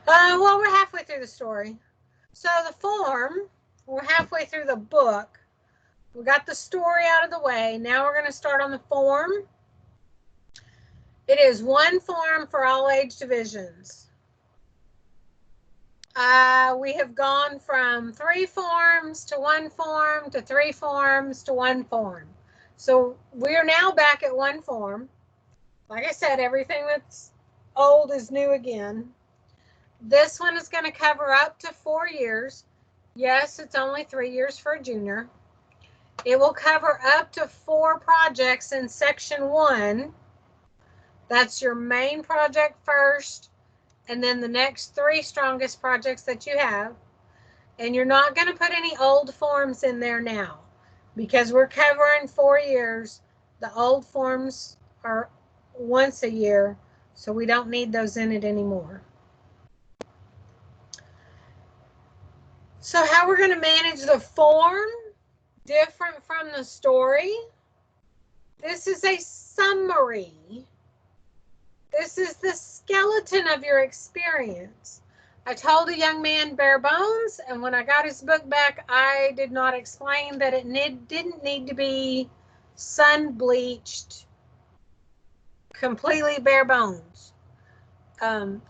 Well, we're halfway through the story. So the form, we're halfway through the book. We got the story out of the way. Now we're going to start on the form. It is one form for all age divisions. We have gone from 3 forms to 1 form to 3 forms to 1 form. So we're now back at 1 form. Like I said, everything that's old is new again. This one is going to cover up to 4 years. Yes, it's only 3 years for a junior. It will cover up to 4 projects in section 1. That's your main project first, and then the next 3 strongest projects that you have. And you're not going to put any old forms in there now because we're covering 4 years. The old forms are once a year, so we don't need those in it anymore. So how we're going to manage the form, different from the story. This is a summary. This is the skeleton of your experience. I told a young man bare bones, and when I got his book back, I did not explain that it didn't need to be sun bleached, completely bare bones.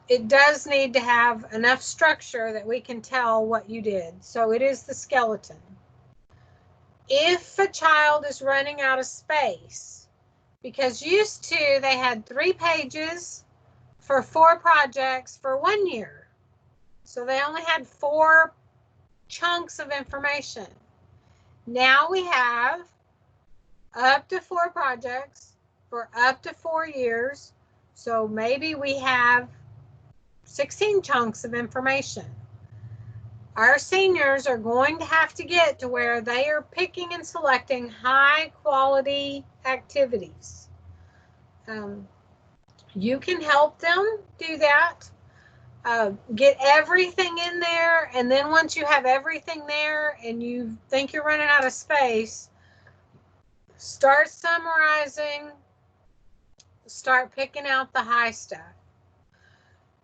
It does need to have enough structure that we can tell what you did. So it is the skeleton. If a child is running out of space, because used to they had 3 pages for 4 projects for 1 year. So they only had 4 chunks of information. Now we have up to 4 projects for up to 4 years. So maybe we have 16 chunks of information. Our seniors are going to have to get to where they are picking and selecting high quality activities. You can help them do that. Get everything in there, and then once you have everything there and you think you're running out of space, start summarizing, start picking out the high stuff.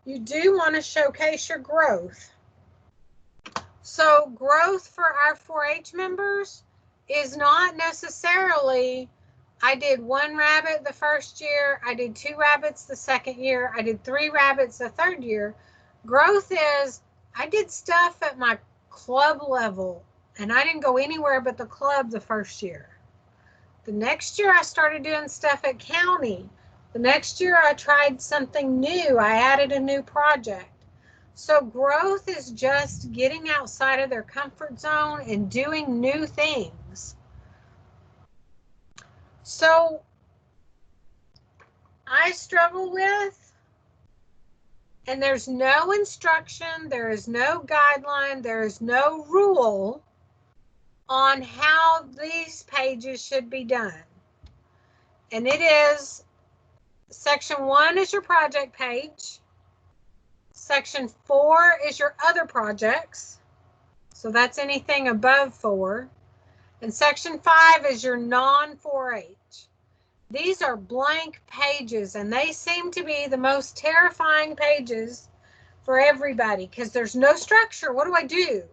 You do want to showcase your growth. So growth for our 4-H members is not necessarily, I did 1 rabbit the first year, I did 2 rabbits the second year, I did 3 rabbits the third year. Growth is, I did stuff at my club level, and I didn't go anywhere but the club the first year. The next year I started doing stuff at county. The next year I tried something new. I added a new project. So growth is just getting outside of their comfort zone and doing new things. So I struggle with, and there's no instruction, there is no guideline, there is no rule on how these pages should be done. And it is, section 1 is your project page. Section 4 is your other projects. So that's anything above 4. And section 5 is your non-4-H. These are blank pages, and they seem to be the most terrifying pages for everybody because there's no structure. What do I do?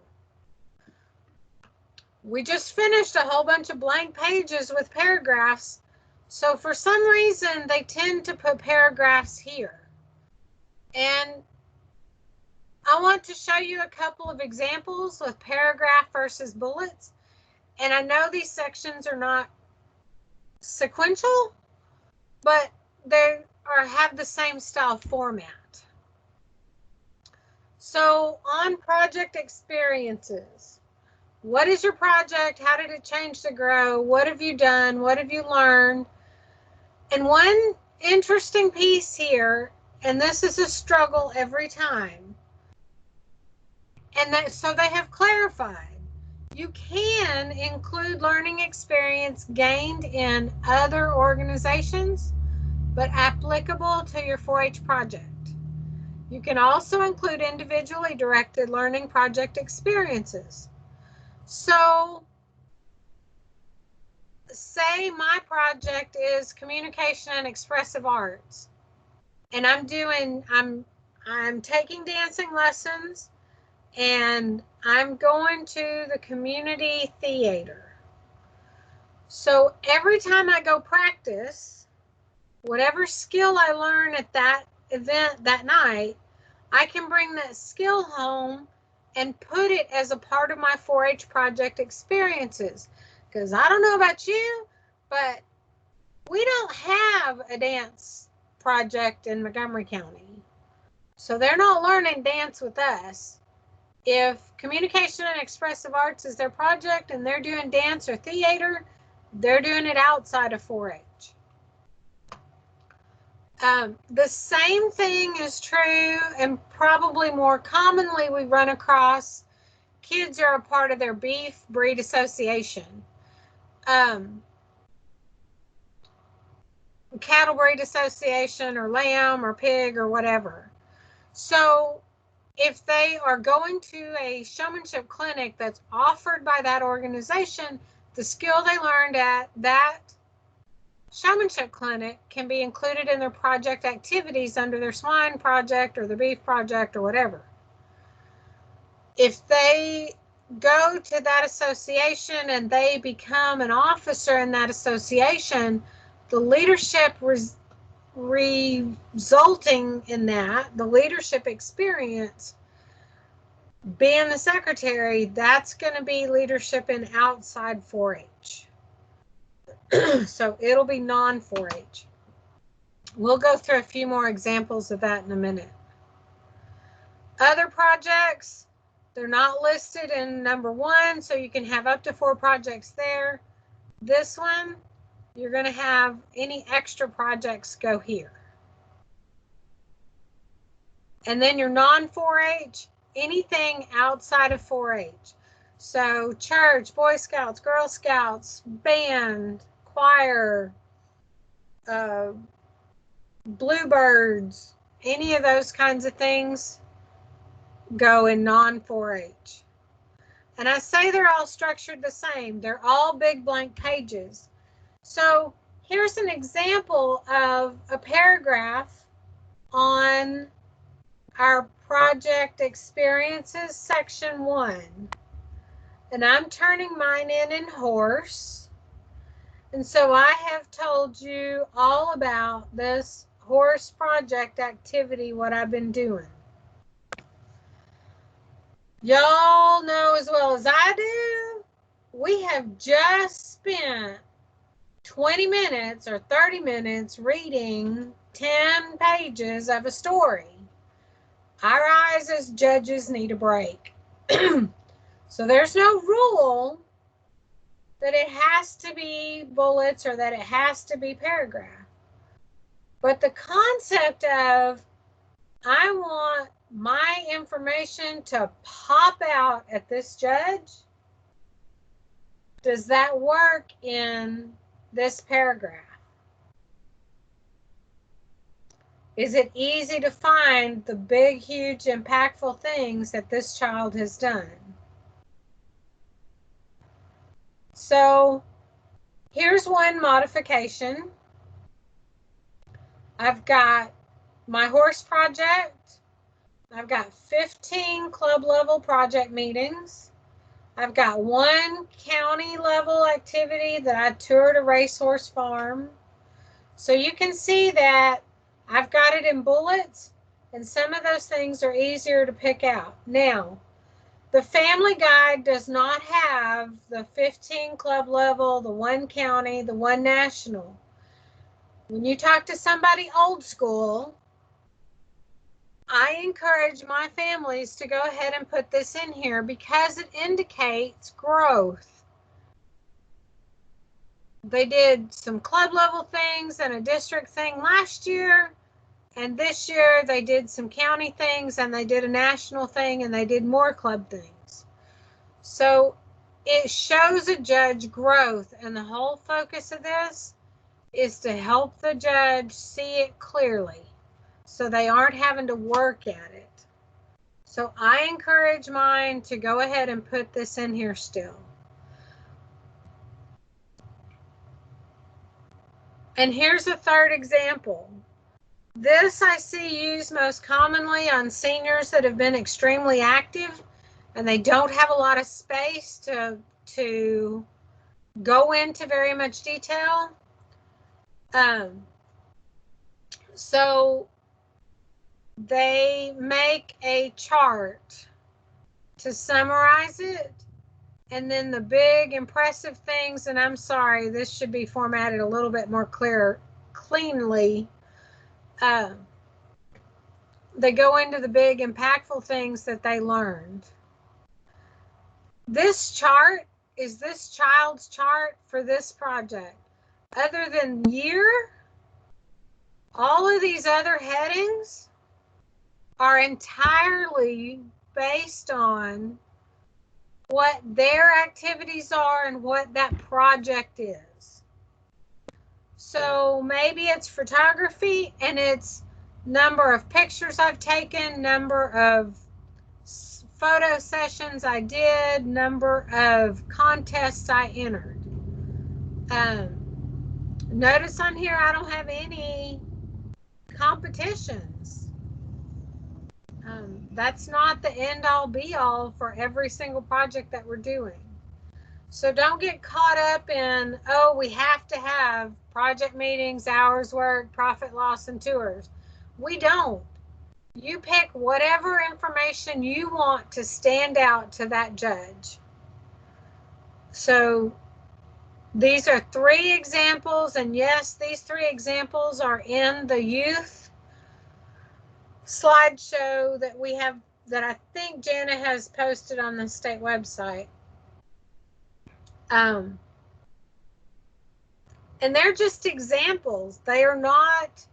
We just finished a whole bunch of blank pages with paragraphs. So for some reason, they tend to put paragraphs here. And I want to show you a couple of examples with paragraph versus bullets. And I know these sections are not sequential, but they have the same style format. So on project experiences, what is your project? How did it change to grow? What have you done? What have you learned? And one interesting piece here, and this is a struggle every time, and so they have clarified. You can include learning experience gained in other organizations, but applicable to your 4-H project. You can also include individually directed learning project experiences. So, say my project is communication and expressive arts, and I'm taking dancing lessons, and I'm going to the community theater. So every time I go practice, whatever skill I learn at that event that night, I can bring that skill home and put it as a part of my 4-H project experiences. Because I don't know about you, but we don't have a dance project in Montgomery County. So they're not learning dance with us. If communication and expressive arts is their project and they're doing dance or theater, they're doing it outside of 4-H. The same thing is true, and probably more commonly we run across kids are a part of their beef breed association. Cattle breed association or lamb or pig or whatever. So if they are going to a showmanship clinic that's offered by that organization, the skill they learned at that showmanship clinic can be included in their project activities under their swine project or their beef project or whatever. If they go to that association and they become an officer in that association, the leadership resulting in that, the leadership experience, being the secretary, that's going to be leadership in outside 4-H. So it'll be non 4-H. We'll go through a few more examples of that in a minute. Other projects, they're not listed in number 1, so you can have up to 4 projects there. This one, you're going to have any extra projects go here. And then your non 4-H, anything outside of 4-H. So church, Boy Scouts, Girl Scouts, band, choir, bluebirds, any of those kinds of things go in non 4-H. And I say they're all structured the same. They're all big blank pages. So here's an example of a paragraph on our project experiences, section 1. And I'm turning mine in horse. And so I have told you all about this horse project activity, what I've been doing. Y'all know as well as I do, we have just spent 20 minutes or 30 minutes reading 10 pages of a story. Our eyes as judges need a break. So there's no rule that it has to be bullets or that it has to be paragraph. But the concept of, I want my information to pop out at this judge, does that work in this paragraph? Is it easy to find the big, huge, impactful things that this child has done? So here's one modification. I've got my horse project. I've got 15 club level project meetings. I've got 1 county level activity that I toured a racehorse farm. So you can see that I've got it in bullets, and some of those things are easier to pick out. Now, the family guide does not have the 15 club level, the 1 county, the 1 national. When you talk to somebody old school, I encourage my families to go ahead and put this in here because it indicates growth. They did some club level things and a district thing last year, and this year they did some county things and they did a national thing and they did more club things. So it shows a judge growth, and the whole focus of this is to help the judge see it clearly so they aren't having to work at it. So I encourage mine to go ahead and put this in here still. And here's a third example. This I see used most commonly on seniors that have been extremely active and they don't have a lot of space to go into very much detail. So they make a chart to summarize it, and then the big impressive things, and I'm sorry, this should be formatted a little bit more cleanly. They go into the big impactful things that they learned. This chart is this child's chart for this project. Other than year, all of these other headings are entirely based on what their activities are and what that project is. So maybe it's photography and it's number of pictures I've taken, number of photo sessions I did, number of contests I entered. Notice on here I don't have any competitions. That's not the end all be all for every single project that we're doing. So don't get caught up in, oh, we have to have project meetings, hours worked, profit loss, and tours. We don't. You pick whatever information you want to stand out to that judge. So these are 3 examples, and yes, these 3 examples are in the youth slideshow that we have, that I think Jana has posted on the state website. And they're just examples. They are not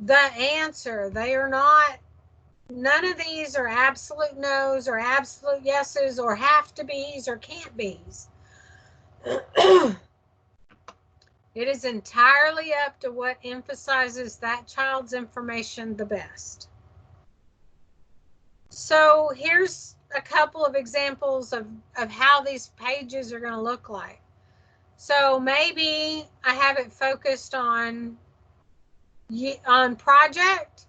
the answer. They are not, none of these are absolute no's or absolute yeses or have to be's or can't be's. It is entirely up to what emphasizes that child's information the best. So here's a couple of examples of how these pages are going to look like. So maybe I have it focused on project.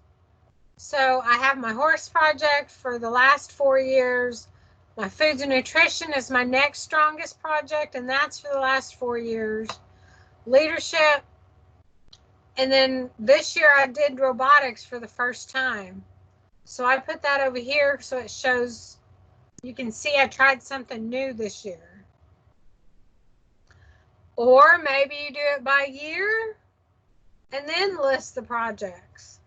So I have my horse project for the last 4 years. My foods and nutrition is my next strongest project, and that's for the last 4 years. Leadership. And then this year I did robotics for the first time. So I put that over here so it shows, you can see I tried something new this year. Or maybe you do it by year and then list the projects.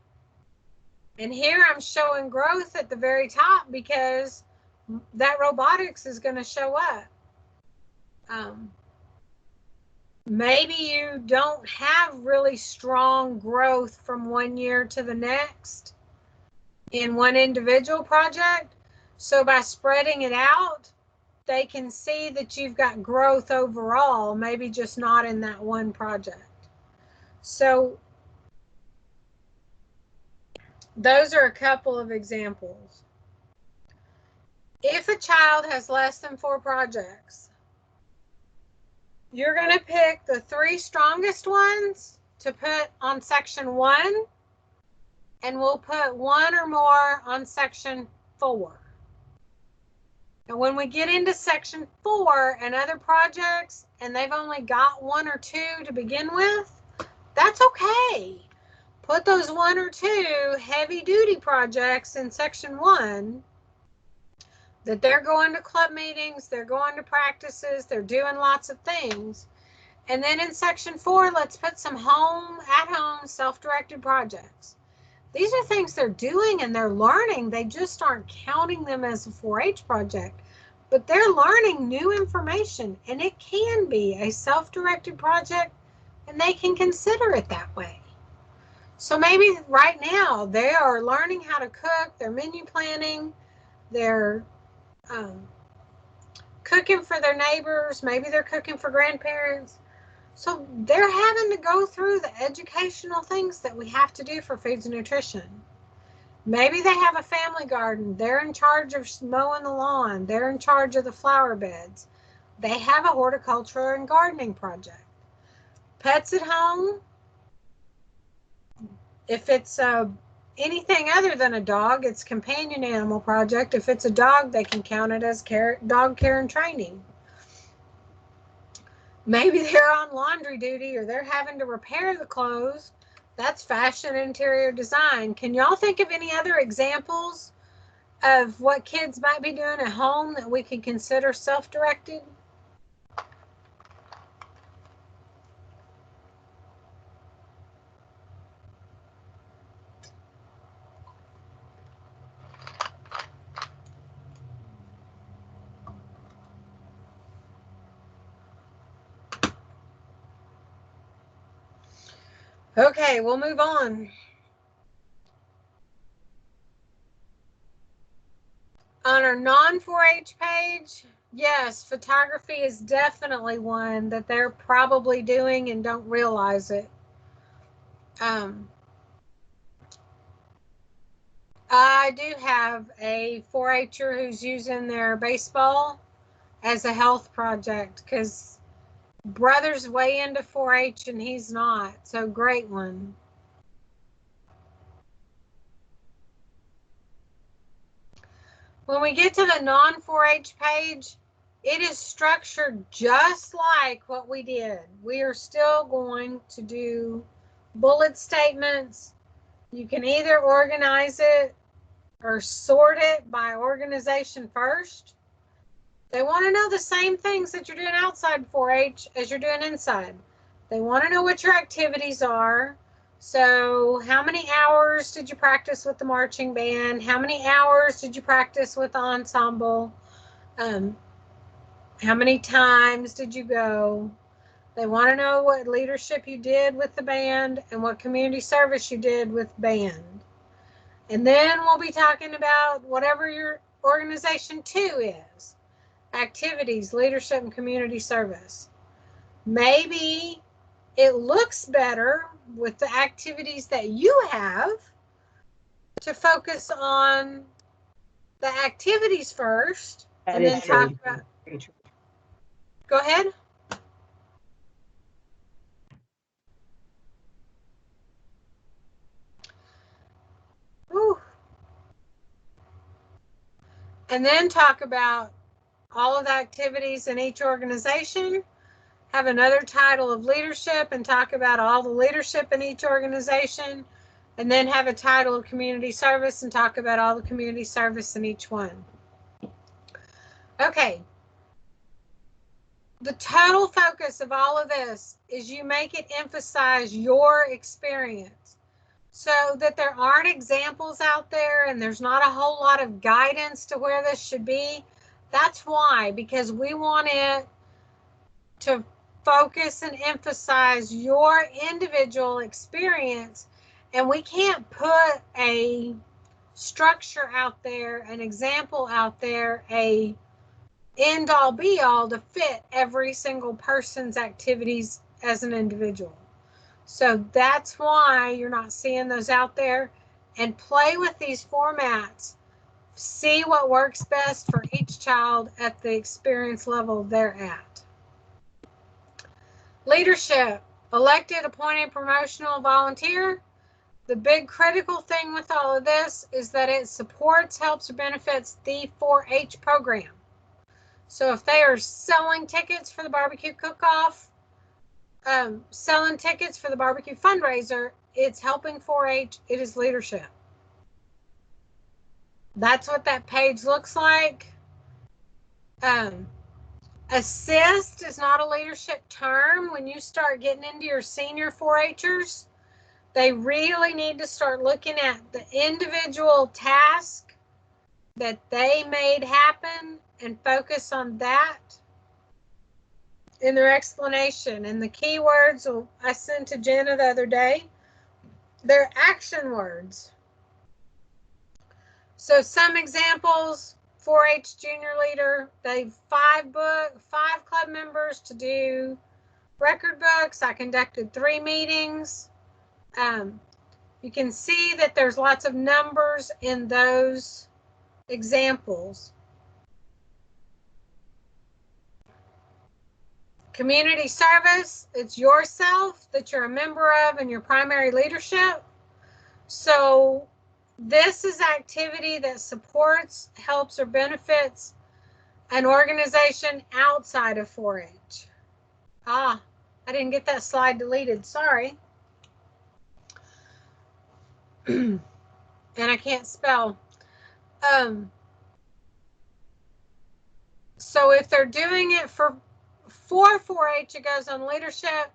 And here I'm showing growth at the very top because that robotics is going to show up. Maybe you don't have really strong growth from one year to the next in one individual project. So by spreading it out, they can see that you've got growth overall, maybe just not in that one project. So those are a couple of examples. If a child has less than 4 projects, you're going to pick the 3 strongest ones to put on section 1, and we'll put 1 or more on section 4. And when we get into section 4 and other projects, and they've only got 1 or 2 to begin with, that's okay. Put those 1 or 2 heavy duty projects in section 1 that they're going to club meetings, they're going to practices, they're doing lots of things. And then in section 4, let's put some at-home self-directed projects. These are things they're doing and they're learning. They just aren't counting them as a 4-H project, but they're learning new information, and it can be a self-directed project and they can consider it that way. So maybe right now they are learning how to cook, they're menu planning, they're cooking for their neighbors, maybe they're cooking for grandparents. So they're having to go through the educational things that we have to do for foods and nutrition. Maybe they have a family garden. They're in charge of mowing the lawn. They're in charge of the flower beds. They have a horticulture and gardening project. Pets at home, if it's anything other than a dog, it's companion animal project. If it's a dog, they can count it as dog care and training. Maybe they're on laundry duty or they're having to repair the clothes. That's fashion and interior design. Can y'all think of any other examples of what kids might be doing at home that we can consider self-directed? Okay, we'll move on. On our non-4-H page, yes, photography is definitely one that they're probably doing and don't realize it. I do have a 4-H'er who's using their baseball as a health project because brother's way into 4-H and he's not. So great one. When we get to the non-4-H page, it is structured just like what we did. We are still going to do bullet statements. You can either organize it or sort it by organization first. They want to know the same things that you're doing outside 4-H as you're doing inside. They want to know what your activities are. So how many hours did you practice with the marching band? How many hours did you practice with the ensemble? How many times did you go? They want to know what leadership you did with the band and what community service you did with band. And then we'll be talking about whatever your organization 2 is. Activities, leadership, and community service. Maybe it looks better with the activities that you have to focus on the activities first and then talk about. Go ahead. Whew. And then talk about all of the activities in each organization, have another title of leadership and talk about all the leadership in each organization, and then have a title of community service and talk about all the community service in each one. Okay. The total focus of all of this is you make it emphasize your experience so that there aren't examples out there and there's not a whole lot of guidance to where this should be. That's why, because we want it to focus and emphasize your individual experience, and we can't put a structure out there, an example out there, a end all be all to fit every single person's activities as an individual. So that's why you're not seeing those out there, and play with these formats. See what works best for each child at the experience level they're at. Leadership, elected, appointed, promotional, volunteer. The big critical thing with all of this is that it supports, helps, or benefits the 4-H program. So if they are selling tickets for the barbecue cook-off, selling tickets for the barbecue fundraiser, it's helping 4-H, it is leadership. That's what that page looks like. Assist is not a leadership term. When you start getting into your senior 4-Hers, they really need to start looking at the individual task that they made happen and focus on that in their explanation. And the keywords I sent to Jenna the other day, they're action words. So some examples, 4-H junior leader, they've 5 club members to do record books. I conducted 3 meetings. You can see that there's lots of numbers in those examples. Community service, it's yourself that you're a member of and your primary leadership. So this is activity that supports, helps, or benefits an organization outside of 4-H. I didn't get that slide deleted, sorry. And I can't spell. So if they're doing it for 4-H, it goes on leadership.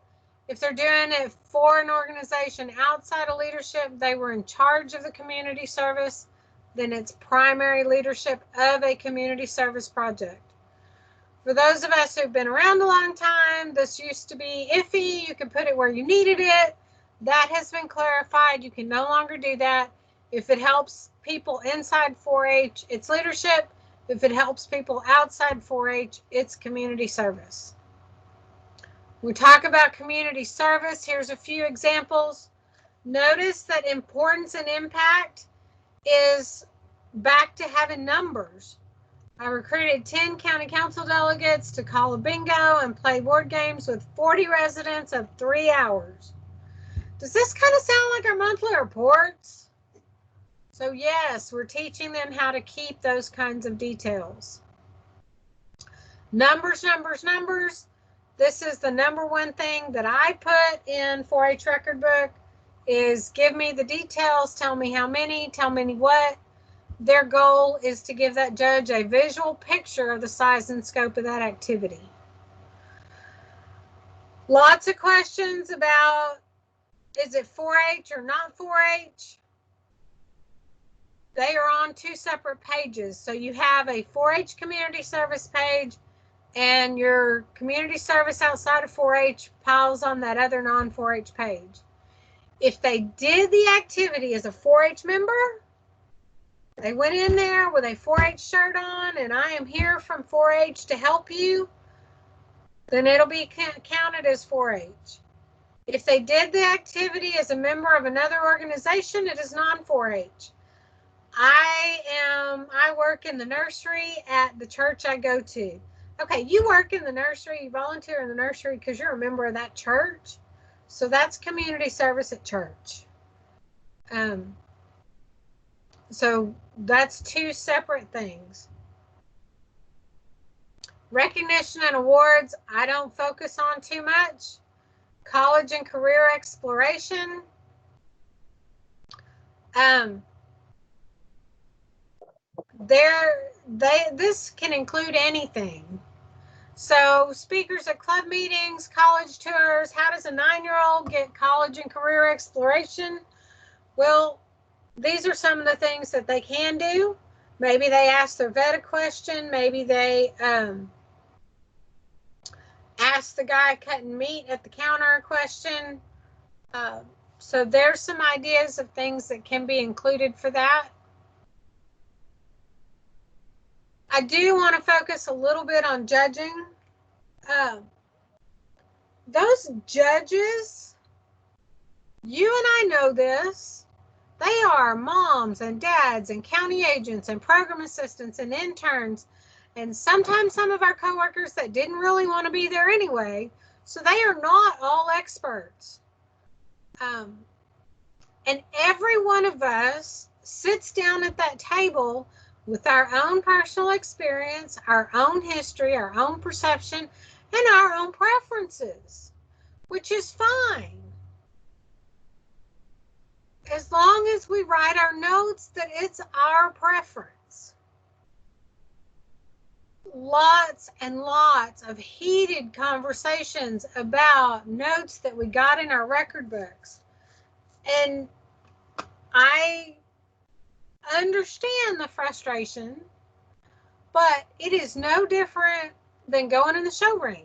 If they're doing it for an organization outside of leadership, they were in charge of the community service, then it's primary leadership of a community service project. For those of us who've been around a long time, this used to be iffy. You could put it where you needed it. That has been clarified. You can no longer do that. If it helps people inside 4-H, it's leadership. If it helps people outside 4-H, it's community service. We talk about community service. Here's a few examples. Notice that importance and impact is back to having numbers. I recruited 10 county council delegates to call a bingo and play board games with 40 residents of 3 hours. Does this kind of sound like our monthly reports? So yes, we're teaching them how to keep those kinds of details. Numbers, numbers, numbers. This is the number one thing that I put in 4-H record book is give me the details, tell me how many, tell me what. Their goal is to give that judge a visual picture of the size and scope of that activity. Lots of questions about, is it 4-H or not 4-H? They are on 2 separate pages. So you have a 4-H community service page and your community service outside of 4-H piles on that other non-4-H page. If they did the activity as a 4-H member, they went in there with a 4-H shirt on and I am here from 4-H to help you, then it'll be counted as 4-H. If they did the activity as a member of another organization, it is non-4-H. I work in the nursery at the church I go to. Okay, you work in the nursery, you volunteer in the nursery because you're a member of that church. So that's community service at church. So that's 2 separate things. Recognition and awards, I don't focus on too much. College and career exploration. This can include anything. So speakers at club meetings, college tours, how does a 9-year-old get college and career exploration? Well, these are some of the things that they can do. Maybe they ask their vet a question. Maybe they ask the guy cutting meat at the counter a question. So there's some ideas of things that can be included for that. I do want to focus a little bit on judging. Those judges, you and I know this, they are moms and dads and county agents and program assistants and interns, and sometimes some of our coworkers that didn't really want to be there anyway. So they are not all experts. And every one of us sits down at that table with our own personal experience, our own history, our own perception, and our own preferences, which is fine. As long as we write our notes that it's our preference. Lots and lots of heated conversations about notes that we got in our record books. And I understand the frustration, but it is no different than going in the show ring.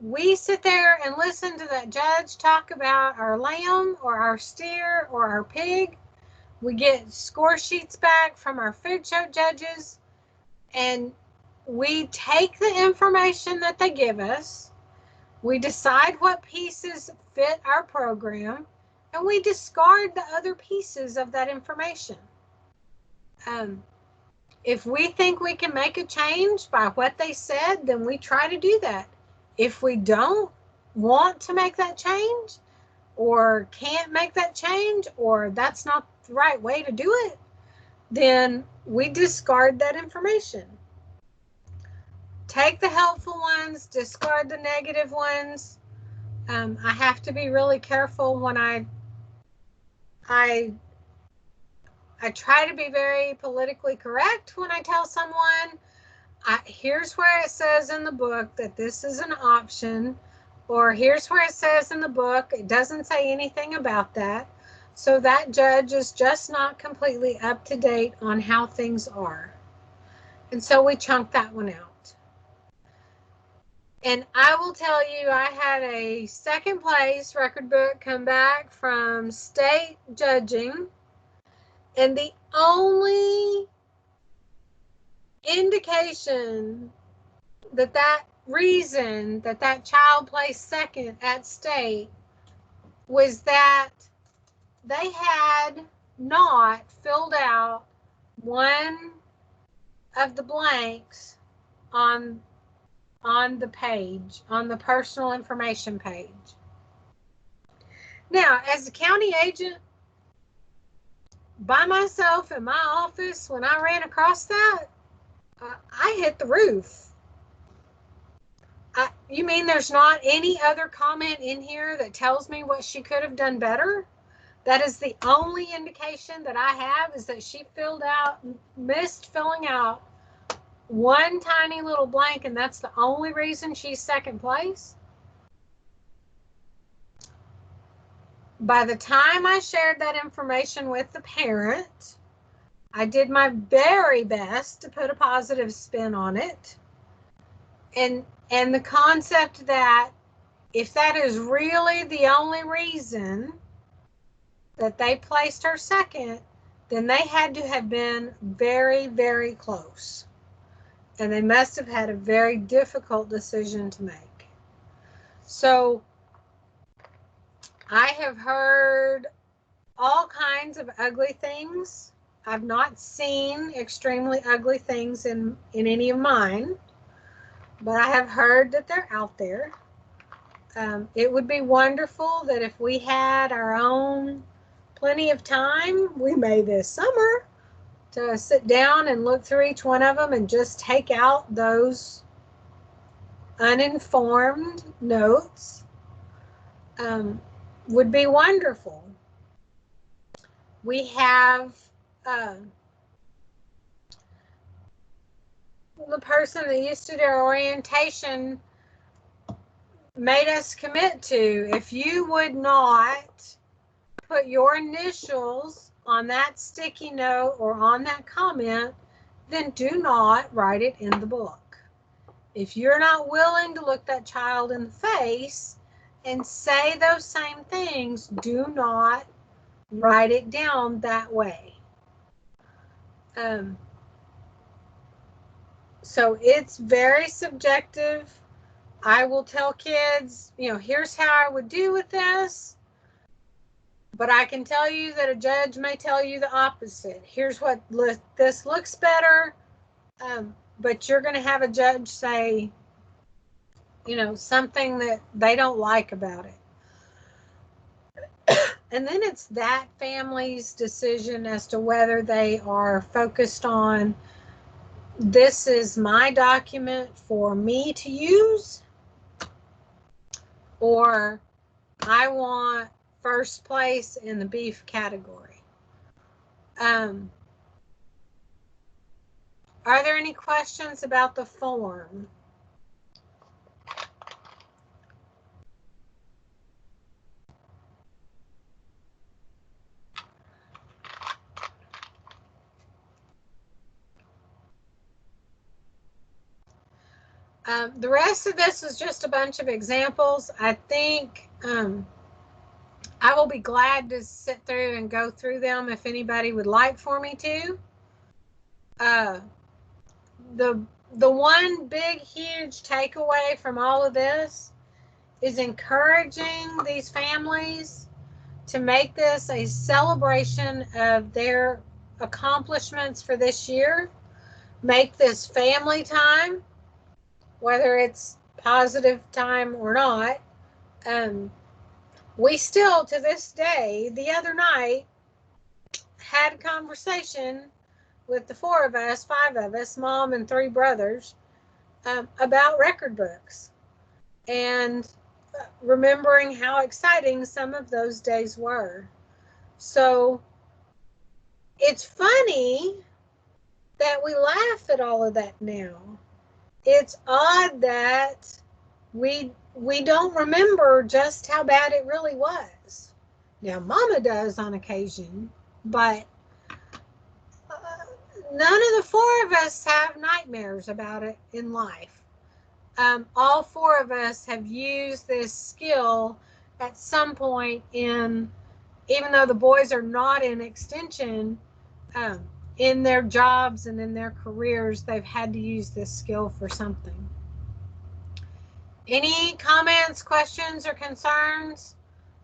We sit there and listen to that judge talk about our lamb or our steer or our pig. We get score sheets back from our food show judges, and we take the information that they give us. We decide what pieces fit our program, and we discard the other pieces of that information. If we think we can make a change by what they said, then we try to do that. If we don't want to make that change or can't make that change or that's not the right way to do it, then we discard that information. Take the helpful ones, discard the negative ones. I have to be really careful when I try to be very politically correct when I tell someone, here's where it says in the book that this is an option, or here's where it says in the book, it doesn't say anything about that. So that judge is just not completely up to date on how things are. And so we chunk that one out. And I will tell you, I had a second place record book come back from state judging. And the only indication that reason that child placed second at state was that they had not filled out one of the blanks on the page, on the personal information page. Now, as a county agent, by myself in my office, when I ran across that, I hit the roof. You mean there's not any other comment in here that tells me what she could have done better? That is the only indication that I have, is that she missed filling out one tiny little blank, and that's the only reason she's second place. By the time I shared that information with the parent, I did my very best to put a positive spin on it. And the concept that if that is really the only reason that they placed her second, then they had to have been very, very close. And they must have had a very difficult decision to make. So I have heard all kinds of ugly things. I've not seen extremely ugly things in any of mine, but I have heard that they're out there. It would be wonderful that if we had our own plenty of time, we may this summer, to sit down and look through each one of them and just take out those uninformed notes. Would be wonderful. We have the person that used to do our orientation made us commit to, if you would not put your initials on that sticky note or on that comment, then do not write it in the book. If you're not willing to look that child in the face and say those same things, do not write it down that way. So it's very subjective. I will tell kids, here's how I would do with this. But I can tell you that a judge may tell you the opposite. Here's what this looks better. But you're going to have a judge say, something that they don't like about it. And then it's that family's decision as to whether they are focused on, this is my document for me to use, or I want first place in the beef category. Are there any questions about the form? The rest of this is just a bunch of examples. I think I will be glad to sit through and go through them if anybody would like for me to. The one big, huge takeaway from all of this is encouraging these families to make this a celebration of their accomplishments for this year. Make this family time, whether it's positive time or not. We still, to this day, the other night, had a conversation with the 4 of us, 5 of us, mom and 3 brothers, about record books, and remembering how exciting some of those days were. So it's funny that we laugh at all of that now. It's odd that we don't remember just how bad it really was. Now, Mama does on occasion, but none of the 4 of us have nightmares about it in life. All 4 of us have used this skill at some point in, even though the boys are not in extension, in their jobs and in their careers, they've had to use this skill for something. Any comments, questions, or concerns?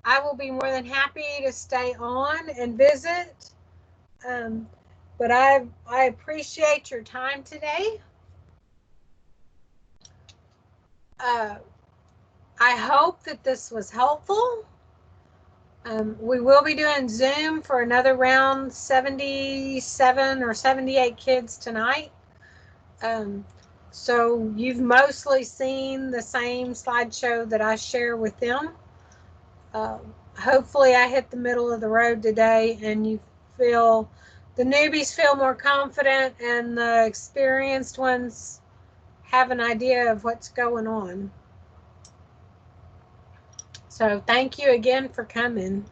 I will be more than happy to stay on and visit. But I appreciate your time today. I hope that this was helpful. We will be doing Zoom for another round, 77 or 78 kids tonight. So you've mostly seen the same slideshow that I share with them. Hopefully I hit the middle of the road today and you feel, the newbies feel more confident and the experienced ones have an idea of what's going on. So thank you again for coming.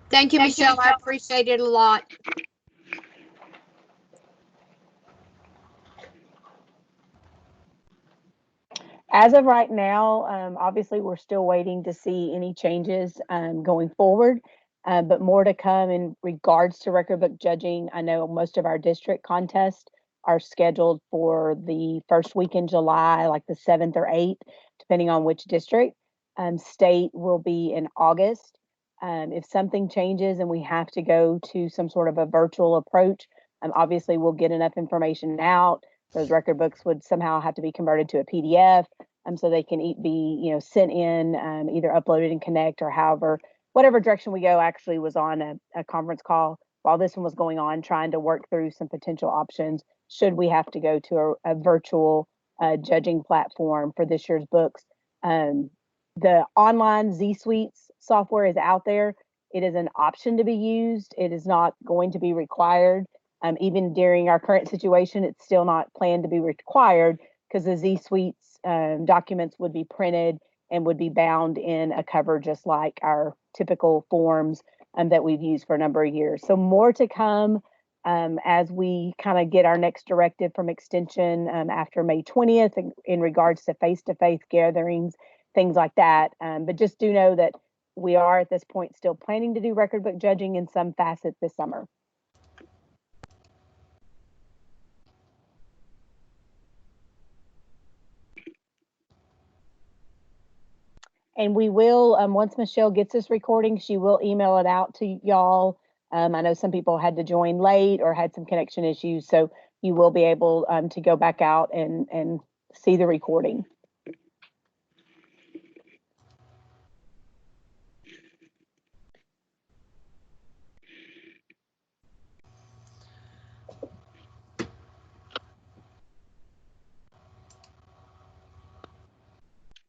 Thank you, Michelle. I appreciate it a lot. As of right now, obviously, we're still waiting to see any changes going forward, but more to come in regards to record book judging. I know most of our district contests are scheduled for the first week in July, like the 7th or 8th, depending on which district. State will be in August. If something changes and we have to go to some sort of a virtual approach, obviously, we'll get enough information out. Those record books would somehow have to be converted to a PDF, so they can be, sent in, either uploaded in Connect or however, whatever direction we go. Actually was on a conference call while this one was going on, trying to work through some potential options should we have to go to a virtual judging platform for this year's books. The online Z Suites software is out there. It is an option to be used. It is not going to be required. Even during our current situation, it's still not planned to be required because the Z Suites documents would be printed and would be bound in a cover just like our typical forms that we've used for a number of years. So more to come as we kind of get our next directive from Extension after May 20th in regards to face-to-face gatherings, things like that. But just do know that we are at this point still planning to do record book judging in some facets this summer. And we will, once Michelle gets this recording, she will email it out to y'all. I know some people had to join late or had some connection issues, so you will be able to go back out and see the recording.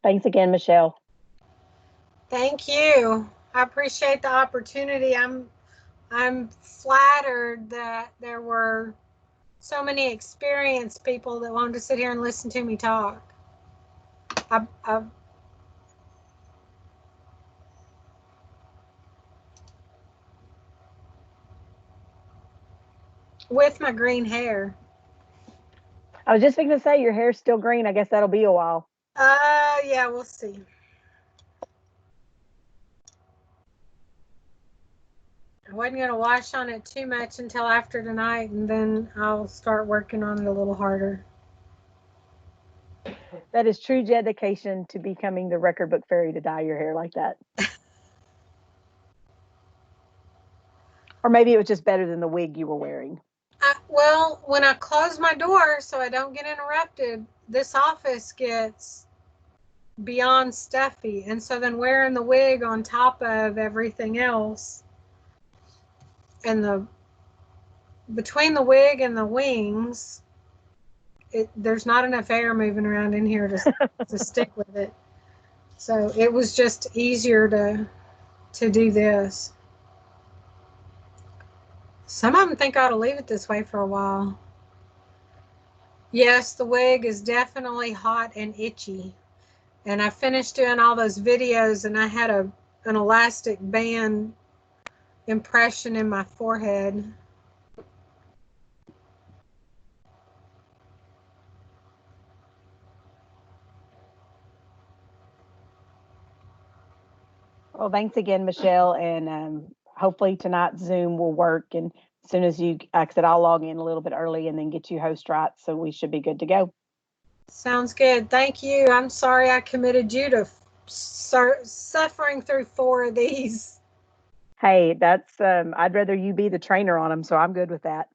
Thanks again, Michelle. Thank you. I appreciate the opportunity. I'm flattered that there were so many experienced people that wanted to sit here and listen to me talk. With my green hair. I was just going to say your hair's still green. I guess that'll be a while. Yeah, we'll see. I wasn't going to wash on it too much until after tonight, and then I'll start working on it a little harder. That is true dedication to becoming the record book fairy to dye your hair like that. Or maybe it was just better than the wig you were wearing. Well, when I close my door so I don't get interrupted, this office gets beyond stuffy. And so then wearing the wig on top of everything else, and between the wig and the wings, there's not enough air moving around in here to stick with it. So it was just easier to do this. Some of them think I ought to leave it this way for a while. Yes, the wig is definitely hot and itchy. And I finished doing all those videos and I had an elastic band impression in my forehead. Well, thanks again, Michelle. And hopefully tonight's Zoom will work. And as soon as like I said, I'll log in a little bit early and then get you host rights. So we should be good to go. Sounds good. Thank you. I'm sorry I committed you to suffering through 4 of these. Hey, that's I'd rather you be the trainer on them, so I'm good with that.